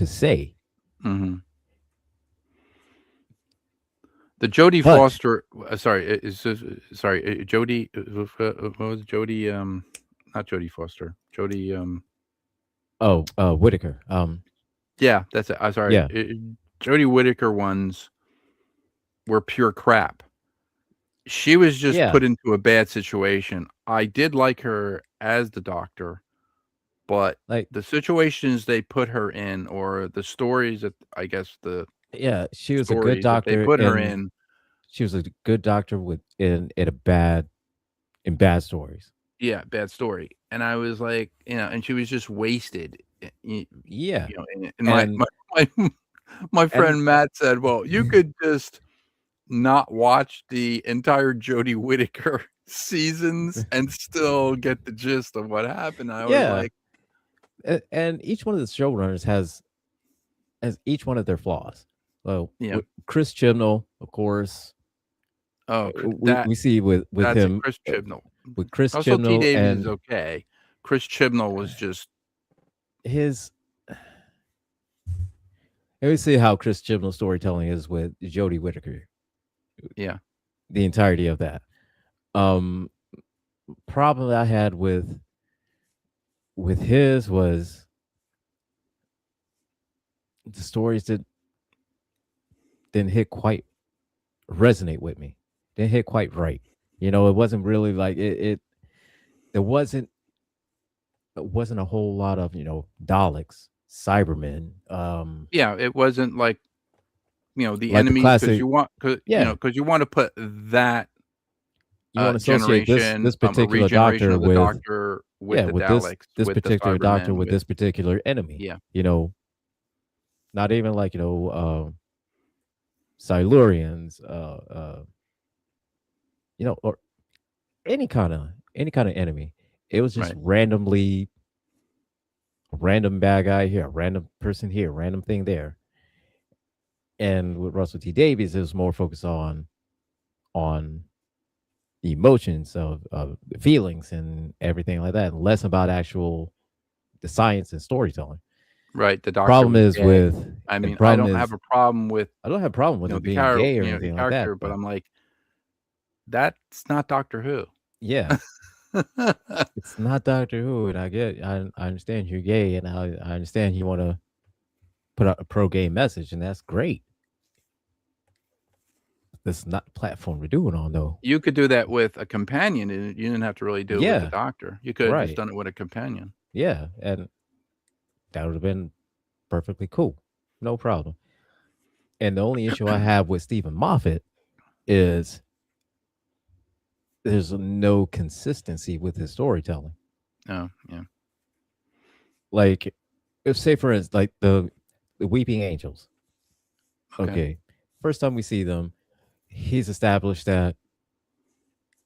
say. Mhm. The Jodie But Foster sorry, sorry, Jodie what was it? Jodie, not Jodie Foster. Jodie, Whitaker, yeah, that's it. I'm sorry. yeah, Jodie Whittaker ones were pure crap. She was just Yeah, put into a bad situation. I did like her as the Doctor, but like the situations they put her in, or the stories that I guess the yeah, she was a good stories that they doctor, put her and in, she was a good doctor with in a bad in bad stories. yeah, bad story. And I was like, and she was just wasted. Yeah, And and my my and friend Matt said, "Well, you could just not watch the entire Jodie Whittaker seasons and still get the gist of what happened." I was yeah, like, and each one of the showrunners has each one of their flaws. Well, yeah, with Chris Chibnall, of course, oh, we see with that's it, him Chris Chibnall. with Chris Also, T. Chibnall Davies is and okay. Chris Chibnall was just his. Let me see how Chris Chibnall's storytelling is with Jodie Whittaker. yeah, The entirety of that. Um, Problem I had with his was the stories that didn't hit quite resonate with me. Didn't hit quite right. It wasn't really like it there wasn't a whole lot of, Daleks, Cybermen, yeah. It wasn't like the like the enemies because classic. you want Yeah, because you want to put that you want to associate generation, this a particular regeneration doctor of the with, Doctor with yeah, the with this Daleks, this with the particular doctor Cybermen, with with this particular enemy. yeah, You know, not even like Silurians, or any kind of enemy. It was just right, random bad guy here, random person here, random thing there. And with Russell T Davies, it was more focused on the emotions of the feelings and everything like that, and less about actual the science and storytelling. right. The Doctor Problem was is gay. with I the mean, I problem don't have is a problem with I don't have a problem with it the being gay or the anything like that, character, but but I'm like, that's not Doctor Who. yeah, it's not Doctor Who, and I understand you're gay, and I understand you want to put out a pro gay message, and that's great. That's not the platform to do it on, though. You could do that with a companion, and you didn't have to really do it with the Yeah, Doctor. You could have just right. done it with a companion. Yeah, and that would have been perfectly cool, no problem. And the only issue I have with Stephen Moffat is there's no consistency with his storytelling. Oh, yeah. Like, if say for instance, like the Weeping Angels. Okay. Okay, first time we see them, he's established that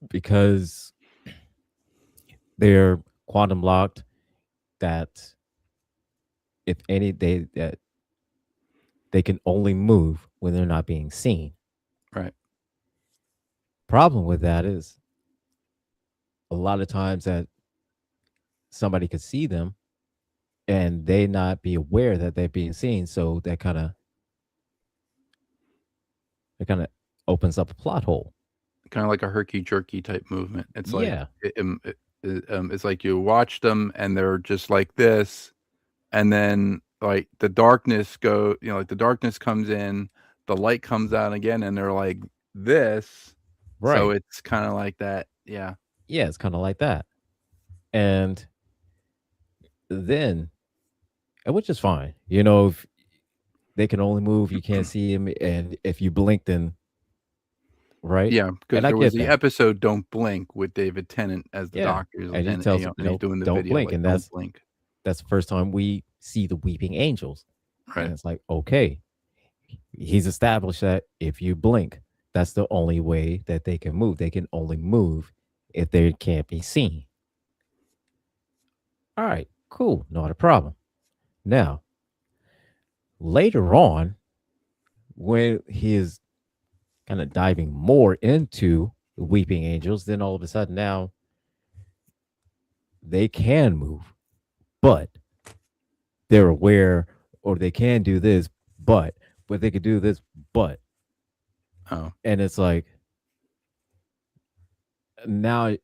because they're quantum locked, that if any that they can only move when they're not being seen. Right. Problem with that is a lot of times that somebody could see them and they not be aware that they're being seen, so that kind of opens up a plot hole. Kind of like a herky jerky type movement. It's like Yeah, it's like you watch them and they're just like this, and then like the darkness like the darkness comes in, the light comes out again, and they're like this. So right. it's kind of like that. Yeah. Yeah, it's kind of like that. And then, which is fine. If they can only move, you can't see them, and if you blink, then right. Yeah, because And I there was get the that. episode "Don't Blink" with David Tennant as the Yeah, doctor, and he and tells them, and he's doing the don't video blink, like and "Don't that's blink." that's the first time we see the weeping angels, and Right. it's like, okay, he's established that if you blink, that's the only way that they can move. They can only move if they can't be seen. All right, cool, not a problem. Now, later on, when he is kind of diving more into the weeping angels, then all of a sudden now they can move, but they're aware, or they can do this, but they could do this, but Oh, and it's like now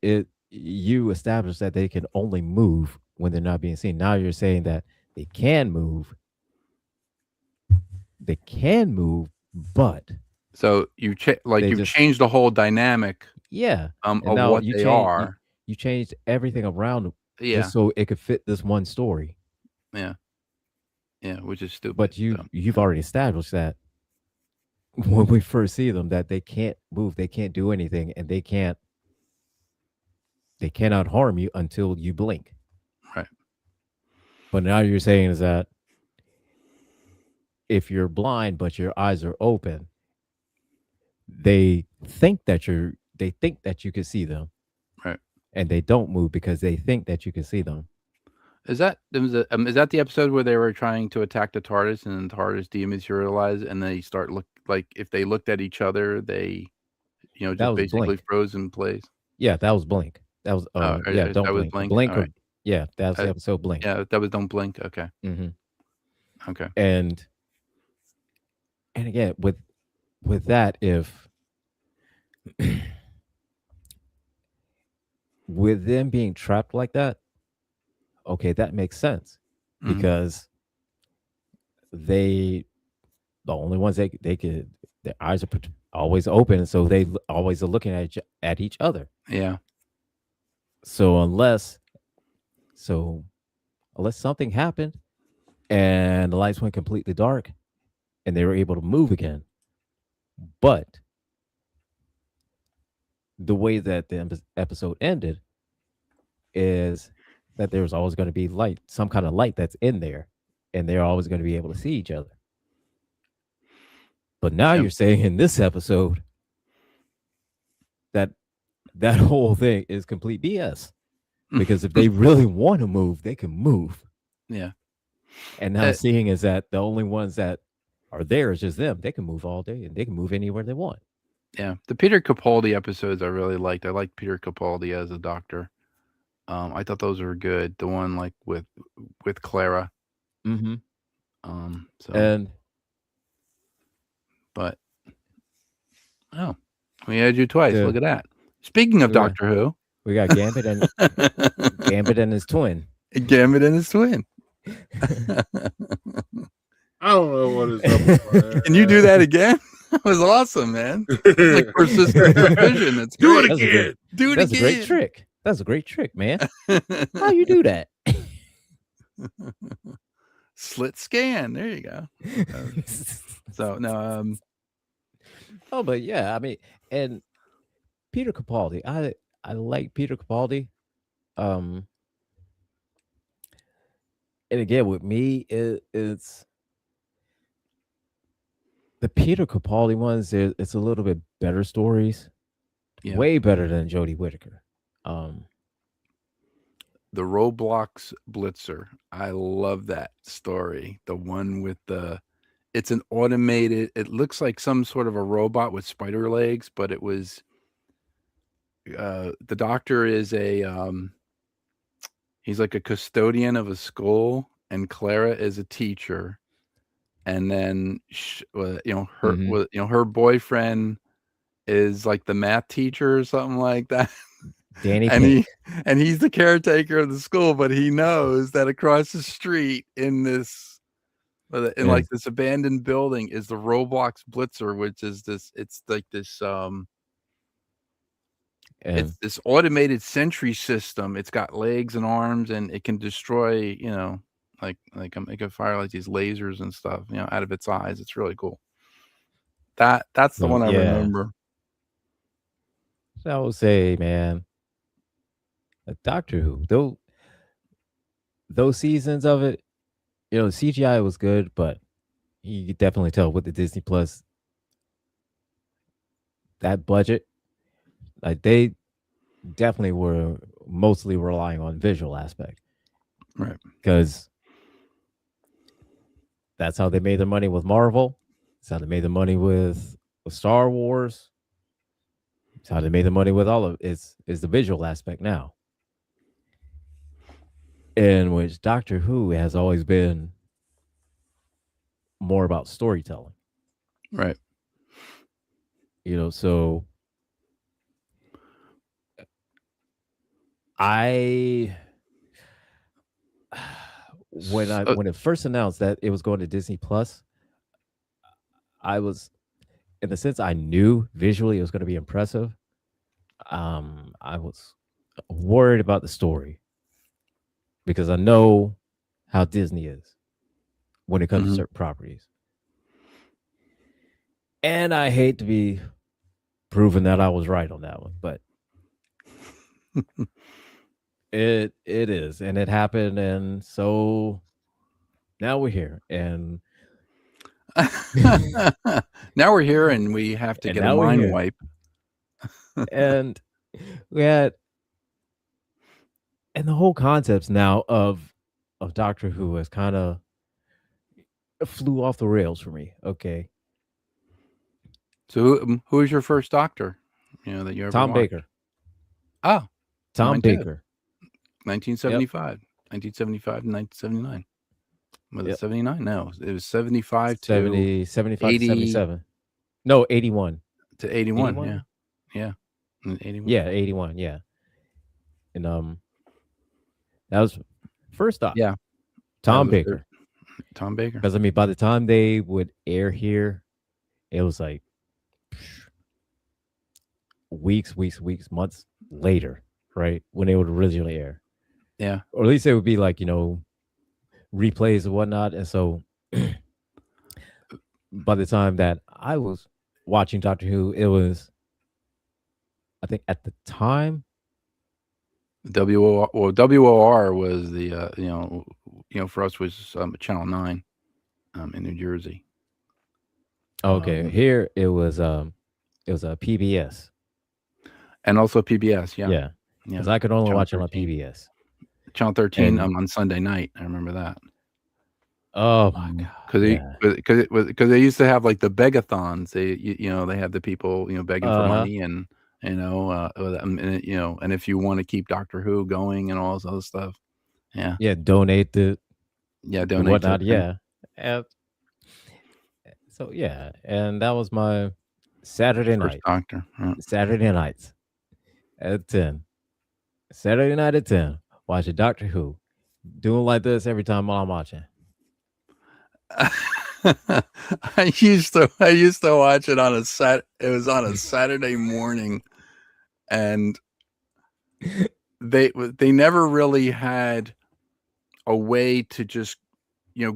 you establish that they can only move when they're not being seen. Now you're saying that they can move, they can move, but So you They you've just changed the whole dynamic yeah, and of now what they are. you changed everything around just Yeah, so it could fit this one story. yeah, yeah, which is stupid. But So you've already established that when we first see them that they can't move, they can't do anything, and they cannot harm you until you blink. right, But now you're saying is that if you're blind but your eyes are open, they think that you can see them, right. and they don't move because they think that you can see them. Is that the episode where they were trying to attack the TARDIS and the TARDIS dematerialize and they start like if they looked at each other, they That just was basically blink. froze in place. Yeah, that was blink. That was yeah, don't That was blink. Blink. All Blink or right. yeah, that's the episode blink. Yeah, that was Don't Blink. Okay. Hmm. Okay. And again with that, if with them being trapped like that, okay, that makes sense Mhm. because they the only ones they could their eyes are always open, so they always are looking at each other. Yeah. So so unless something happened and the lights went completely dark and they were able to move again, but the way that the episode ended is that there's always going to be light, some kind of light that's in there, and they're always going to be able to see each other. But now Yeah. you're saying in this episode that that whole thing is complete BS. Because if they really want to move, they can move. Yeah. And now seeing is that the only ones that are there is just them. They can move all day and they can move anywhere they want. Yeah. The Peter Capaldi episodes I really liked. I liked Peter Capaldi as a doctor. I thought those were good. The one like with Clara. Mm-hmm. So And but oh, we had you twice. Look at that. Speaking of Doctor Who, we got Gambit and Gambit and his twin. Gambit and his twin. I don't know what is up with that. Can you do that again? That was awesome, man. It's like persistent vision. That's do great. it again. Do it That's again. a great trick. That's a great trick, man. How you do that? Slit scan. There you go. So no. Oh, but yeah, I mean, and Peter Capaldi, I like Peter Capaldi. And again, with me, it's the Peter Capaldi ones. It's a little bit better stories, way better than Jodie Whittaker. The Roblox Blitzer. I love that story. The one with it's an automated. It looks like some sort of a robot with spider legs, but it was. The doctor is he's like a custodian of a school, and Clara is a teacher, and then her boyfriend is like the math teacher or something like that. Danny and Pink. he's the caretaker of the school, but he knows that across the street in this like this abandoned building is the Roblox Blitzer, which is it's like this it's this automated sentry system. It's got legs and arms, and it can destroy, it can fire like these lasers and stuff, out of its eyes. It's really cool. That's the one I remember. So I would say, man, a Doctor Who, those seasons of it, CGI was good, but you could definitely tell with the Disney Plus, that budget, like they definitely were mostly relying on visual aspect. Right. Because that's how they made their money with Marvel. It's how they made the money with Star Wars. It's how they made the money with all of it. Is the visual aspect now. In which Doctor Who has always been more about storytelling. Right. So when it first announced that it was going to Disney Plus, I was in the sense I knew visually it was going to be impressive. I was worried about the story because I know how Disney is when it comes to Mhm. certain properties. And I hate to be proven that I was right on that one, but it is, and it happened, and so now we're here, and Now we're here and we have to and get a now we're mind here, wipe. and we had, and the whole concepts now of Doctor Who has kind of flew off the rails for me. Okay, So who was your first doctor, that you ever Tom watched? Baker, Oh, Tom mine too. Baker. 1975. 1975 and 1979. Was it Yep. 79? No, it was 75 to 70, 75 to 80 77. No, 81. to 81. 81? Yeah. 81. Yeah, 81. Yeah, and that was first Doctor. Yeah. Tom was Baker. Tom Baker. Because I mean, by the time they would air here, it was like weeks, months later, right? When they would originally air. Yeah. Or at least it would be like, replays and whatnot. And so by the time that I was watching Doctor Who, it was, I think at the time, WOR was the for us was Channel 9 in New Jersey. okay, here it was a PBS. And also PBS, yeah. Yeah. Because I could only Channel watch it on 13. PBS. Channel 13 And- on Sunday night. I remember that. Oh my god. Because they used to have like the begathons. They had the people begging for Uh-huh. money and and if you want to keep Doctor Who going and all this other stuff, Yeah, donate the donate and whatnot. to the thing. Yeah. And so yeah, and that was my Saturday First night. Doctor. Yeah. Saturday nights at 10. Saturday night at 10. Watching Doctor Who. Doing like this every time while I'm watching. I used to watch it on it was on a Saturday morning, and they never really had a way to just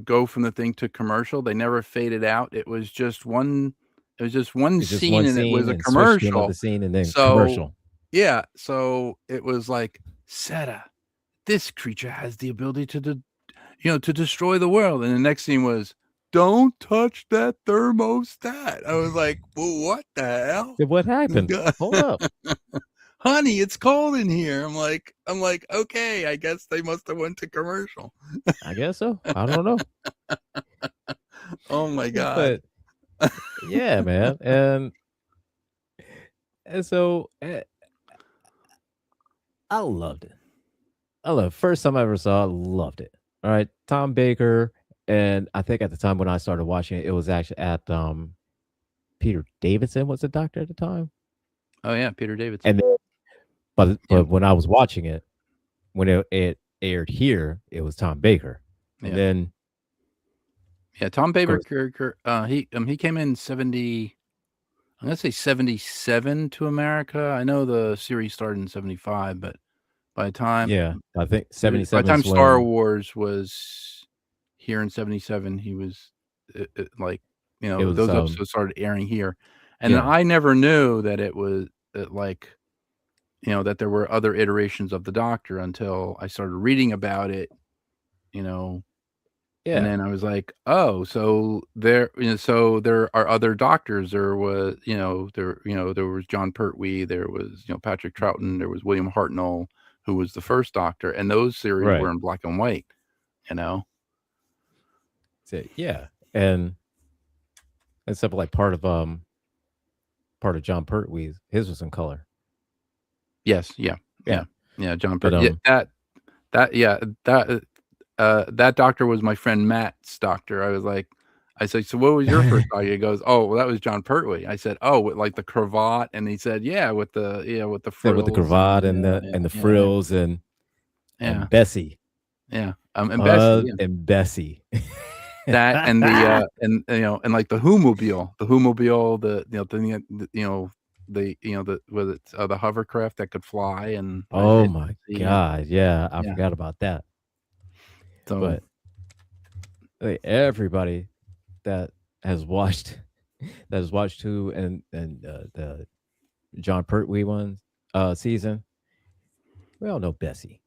go from the thing to commercial. They never faded out. It was just one It's just one scene and it was a and switch to another commercial. scene and then So commercial. yeah, so it was like, Seta, this creature has the ability to destroy the world. And the next scene was, don't touch that thermostat. I was like, well, what the hell? What happened? Hold up. Honey, it's cold in here. I'm like, okay, I guess they must have went to commercial. I guess so. I don't know. Oh my God. But yeah, man. And so I loved it. First time I ever saw it, loved it. All right. Tom Baker. And I think at the time when I started watching it, it was actually at Peter Davidson was the doctor at the time. Oh yeah, Peter Davidson. And but when I was watching it, when it aired here, it was Tom Baker. And then Tom Baker, he came in 70. I'm gonna say 77 to America. I know the series started in 75, but by the time I think 77. By the time Star Wars was here in 77, he was like those episodes started airing here, and then I never knew that it was like that there were other iterations of the Doctor until I started reading about it, and then I was like, oh, so there are other Doctors. There was there was John Pertwee, there was Patrick Troughton, there was William Hartnell, who was the first Doctor, and those series were in black and white, So, yeah, and except like part of John Pertwee's, his was in color. Yes, yeah, John Pertwee. That Doctor was my friend Matt's Doctor. I said, so what was your first Doctor? He goes, oh, well, that was John Pertwee. I said, oh, with like the cravat, and he said, yeah, with the frills, with the cravat and the frills and Bessie. Yeah, and Bessie. And Bessie. That and the and like the Who-mobile, the hovercraft that could fly and Oh hit my the god, yeah, I yeah. forgot about that. So But everybody that has watched Who and the John Pertwee one season, we all know Bessie.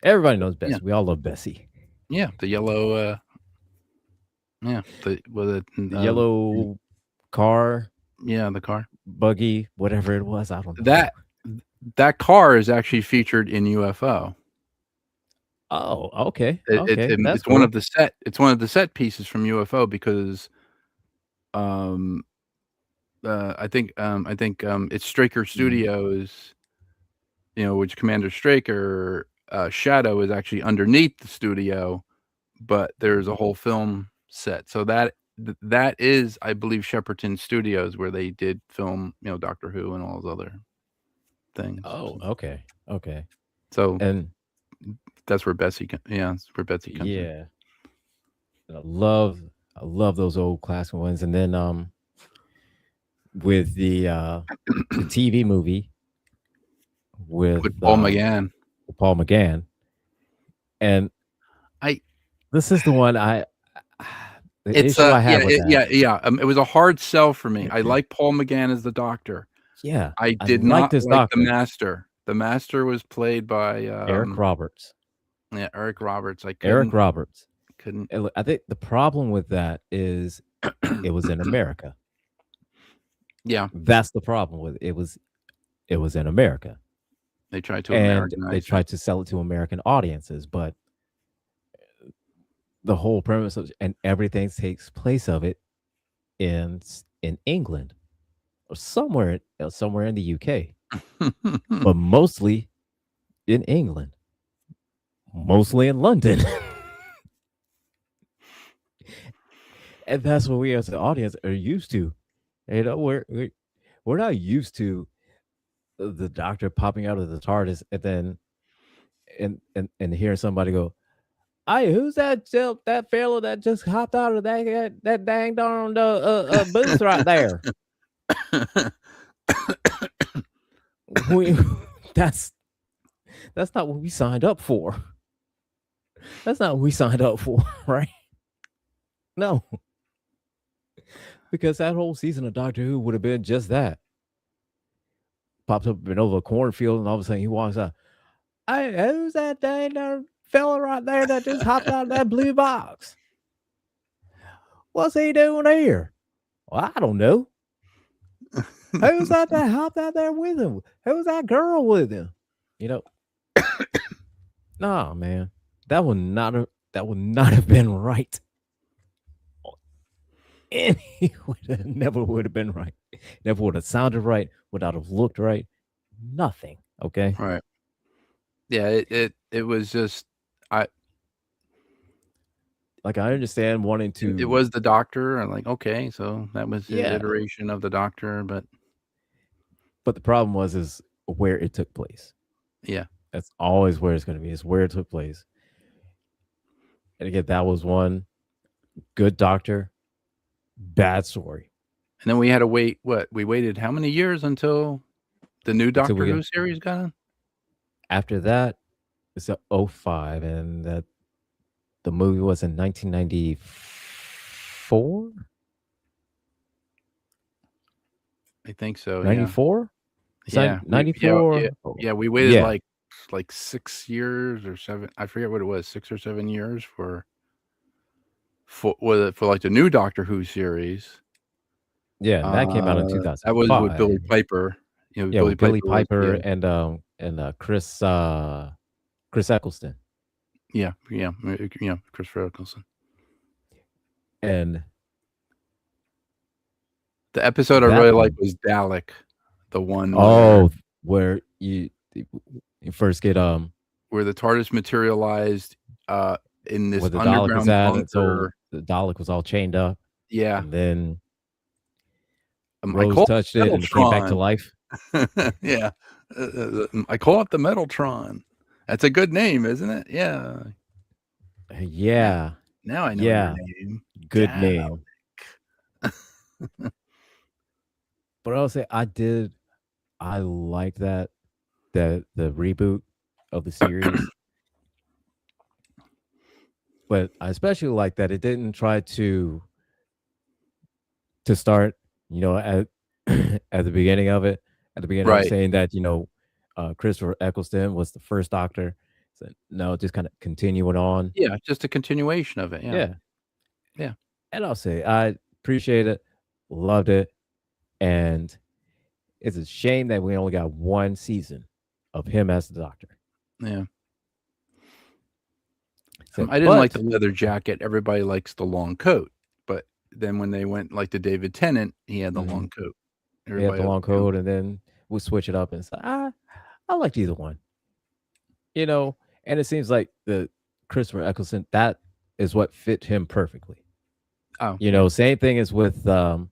Everybody knows yeah, Bessie. We all love Bessie. yeah, the yellow the The yellow car, the car. buggy, whatever it was, I don't know. That car is actually featured in UFO. Oh, okay. It, Okay. That's it's one cool. of the set pieces from UFO because um I think it's Straker Studios, which Commander Straker shadow is actually underneath the studio, but there's a whole film set. So that is, I believe, Shepperton Studios where they did film, Doctor Who and all those other things. Oh, okay. Okay. So And that's where Betsy comes in. yeah, I love those old classic ones. And then with the TV movie with With Paul McGann. Paul McGann. And I this is the one the It's issue I have with that. yeah. It was a hard sell for me. I like Paul McGann as the Doctor. Yeah, I I did like not this like Doctor. the Master. The Master was played by Eric Roberts. Yeah, Eric Roberts. Eric Roberts. Couldn't. And look, I think the problem with that is it was in America. Yeah, That's the problem with it. It was in America. they tried to And Americanize they it. tried to sell it to American audiences, but the whole premise of and everything takes place of it in England or somewhere in the UK, but mostly in England, mostly in London. And that's what we as the audience are used to. We're not used to the Doctor popping out of the TARDIS and then and hearing somebody go, "Hey, who's that fellow that just hopped out of that dang darn booth right there?" we that's not what we signed up for. That's not what we signed up for, right? No. Because that whole season of Doctor Who would have been just that. Pops up in over a cornfield, and all of a sudden he walks out. Hey, who's that dang darn fella right there that just hopped out of that blue box? What's he doing here? Well, I don't know. Who's that hopped out there with him? Who's that girl with him? Nah, man, that would not have been right. Never would have been right. Never would have sounded right. Would not have looked right. Nothing. Okay. Right. Yeah. It was just I understand wanting to. It was the Doctor. I'm like, okay, so that was his Yeah. iteration of the Doctor, but the problem is where it took place. Yeah. That's always where it's going to be. It's where it took place. And again, that was one good Doctor, bad story. And then we had to wait. We waited how many years until the new Doctor Who series got on? After that, it's 2005, and that the movie was in 1994. I think so. 94. Yeah. 94. Yeah. We waited like 6 years or 7. I forget what it was. 6 or 7 years for like the new Doctor Who series. Yeah, and that came out in 2005. That was with Billy Piper. Billy Piper and Chris Eccleston. Yeah, Christopher Eccleston. And the episode I really liked was Dalek, the one. Where you first get where the TARDIS materialized in this where the underground Dalek bunker. so the Dalek was all chained up. Yeah, and then Rose touched it and it came back to life. Yeah, I call it the Metaltron. That's a good name, isn't it? Yeah. Yeah. Now I know Yeah. your name. Good Gal. name. But I'll say I like that the reboot of the series. But I especially like that it didn't try to start, at at the beginning of it, Right. saying that, Christopher Eccleston was the first Doctor. So, no, just kind of continuing on. Yeah, just a continuation of it. Yeah. Yeah. Yeah. And I'll say I appreciate it, loved it, and it's a shame that we only got one season of him as the Doctor. Yeah. So, I didn't like but the leather jacket. Everybody likes the long coat. But then when they went like to David Tennant, he had the Mhm. long coat. we had the Everybody, long code, and then we'll switch it up and say, I liked either one. And it seems like the Christopher Eccleston, that is what fit him perfectly. Oh, Same thing as with Tom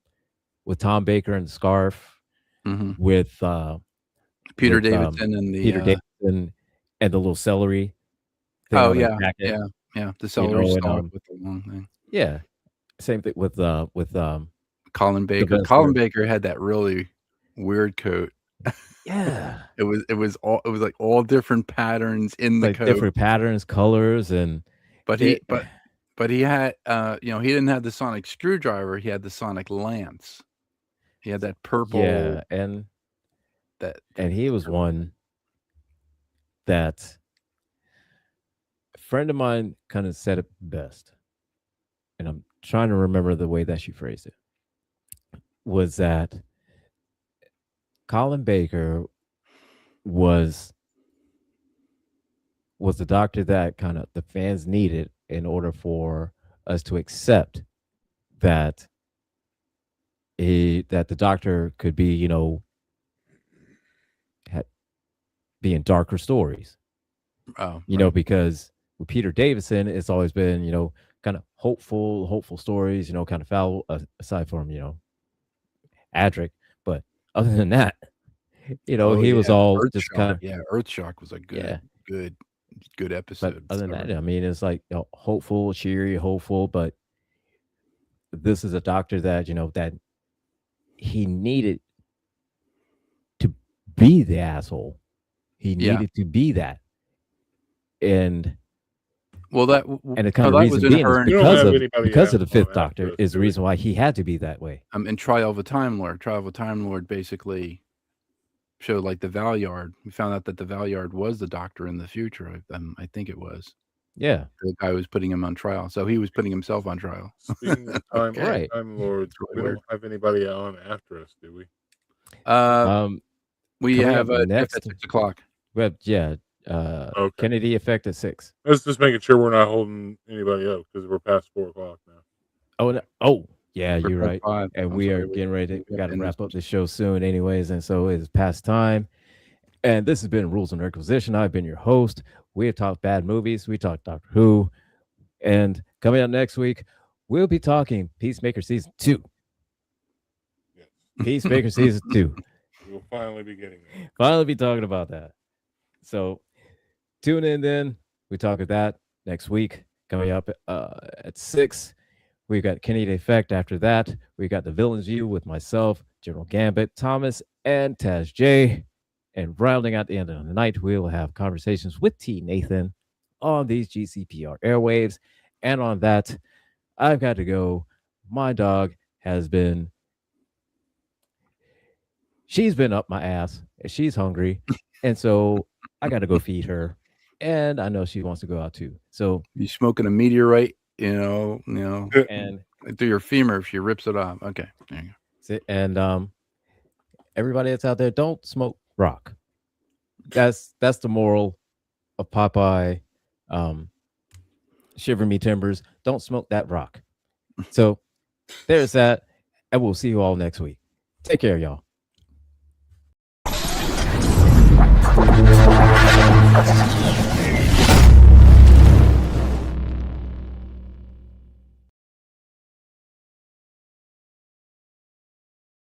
Baker and the scarf, hmm with Peter with Davidson and the Peter Davidson and the little celery thing oh on his yeah, jacket. yeah, the celery and stalk with the long thing. yeah, same thing with Colin Baker. best Colin word. Baker had that really weird coat. yeah, It was like all different patterns in the like coat. different patterns, colors, and But it, he had he didn't have the sonic screwdriver, he had the sonic lance. He had that purple yeah, and he was one that a friend of mine kind of said it best, and I'm trying to remember the way that she phrased it, was that Colin Baker was the Doctor that kind of the fans needed in order for us to accept that that the Doctor could be, be in darker stories. Oh, Right. Because with Peter Davison, it's always been, kind of hopeful stories, kind of foul, aside from, Adric. But other than that, he was all just kind of, Earthshock was a good but episode. other than that, I mean, it's like, hopeful, cheery, hopeful, but this is a Doctor that, that he needed to be the asshole. He needed to be that. And and the kind of reason being is because of the fifth Doctor is the reason why he had to be that way. In Trial of a Time Lord basically showed like the Valyard. We found out that the Valyard was the Doctor in the future. I think it was. Yeah, the guy was putting him on trial, so he was putting himself on trial. Speaking of time, Right. Time Lords, we don't have anybody on after us, do we? We coming have up a next- at 6 o'clock. yeah, Okay. Kennedy Effect at 6. I was just making sure we're not holding anybody up because we're past 4 o'clock now. Oh, no. Oh, yeah, We're you're past right. 5. And I'm we sorry, are getting ready. We got to end wrap this. up the show soon, anyways. And so it's past time. And this has been Rules of Nerdquisition. I've been your host. We have talked bad movies. We talked Doctor Who. And coming up next week, we'll be talking Peacemaker Season 2. Yes. Peacemaker Season 2. We will finally be getting there. Finally be talking about that. So tune in then. We talk about that next week. Coming up at 6. We got Kennedy Effect after that. We got the Villain's View with myself, General Gambit, Thomas, and Taz J. And rounding out the end of the night, we will have conversations with T. Nathan on these GCPR airwaves. And on that, I've got to go. My dog she's been up my ass. And she's hungry. And so I got to go feed her. And I know she wants to go out too. So You smoking a meteorite, and through your femur if she rips it off. Okay, there you go. and everybody that's out there, don't smoke rock. That's the moral of Popeye. Shiver me timbers. Don't smoke that rock. So there's that. And we'll see you all next week. Take care, y'all.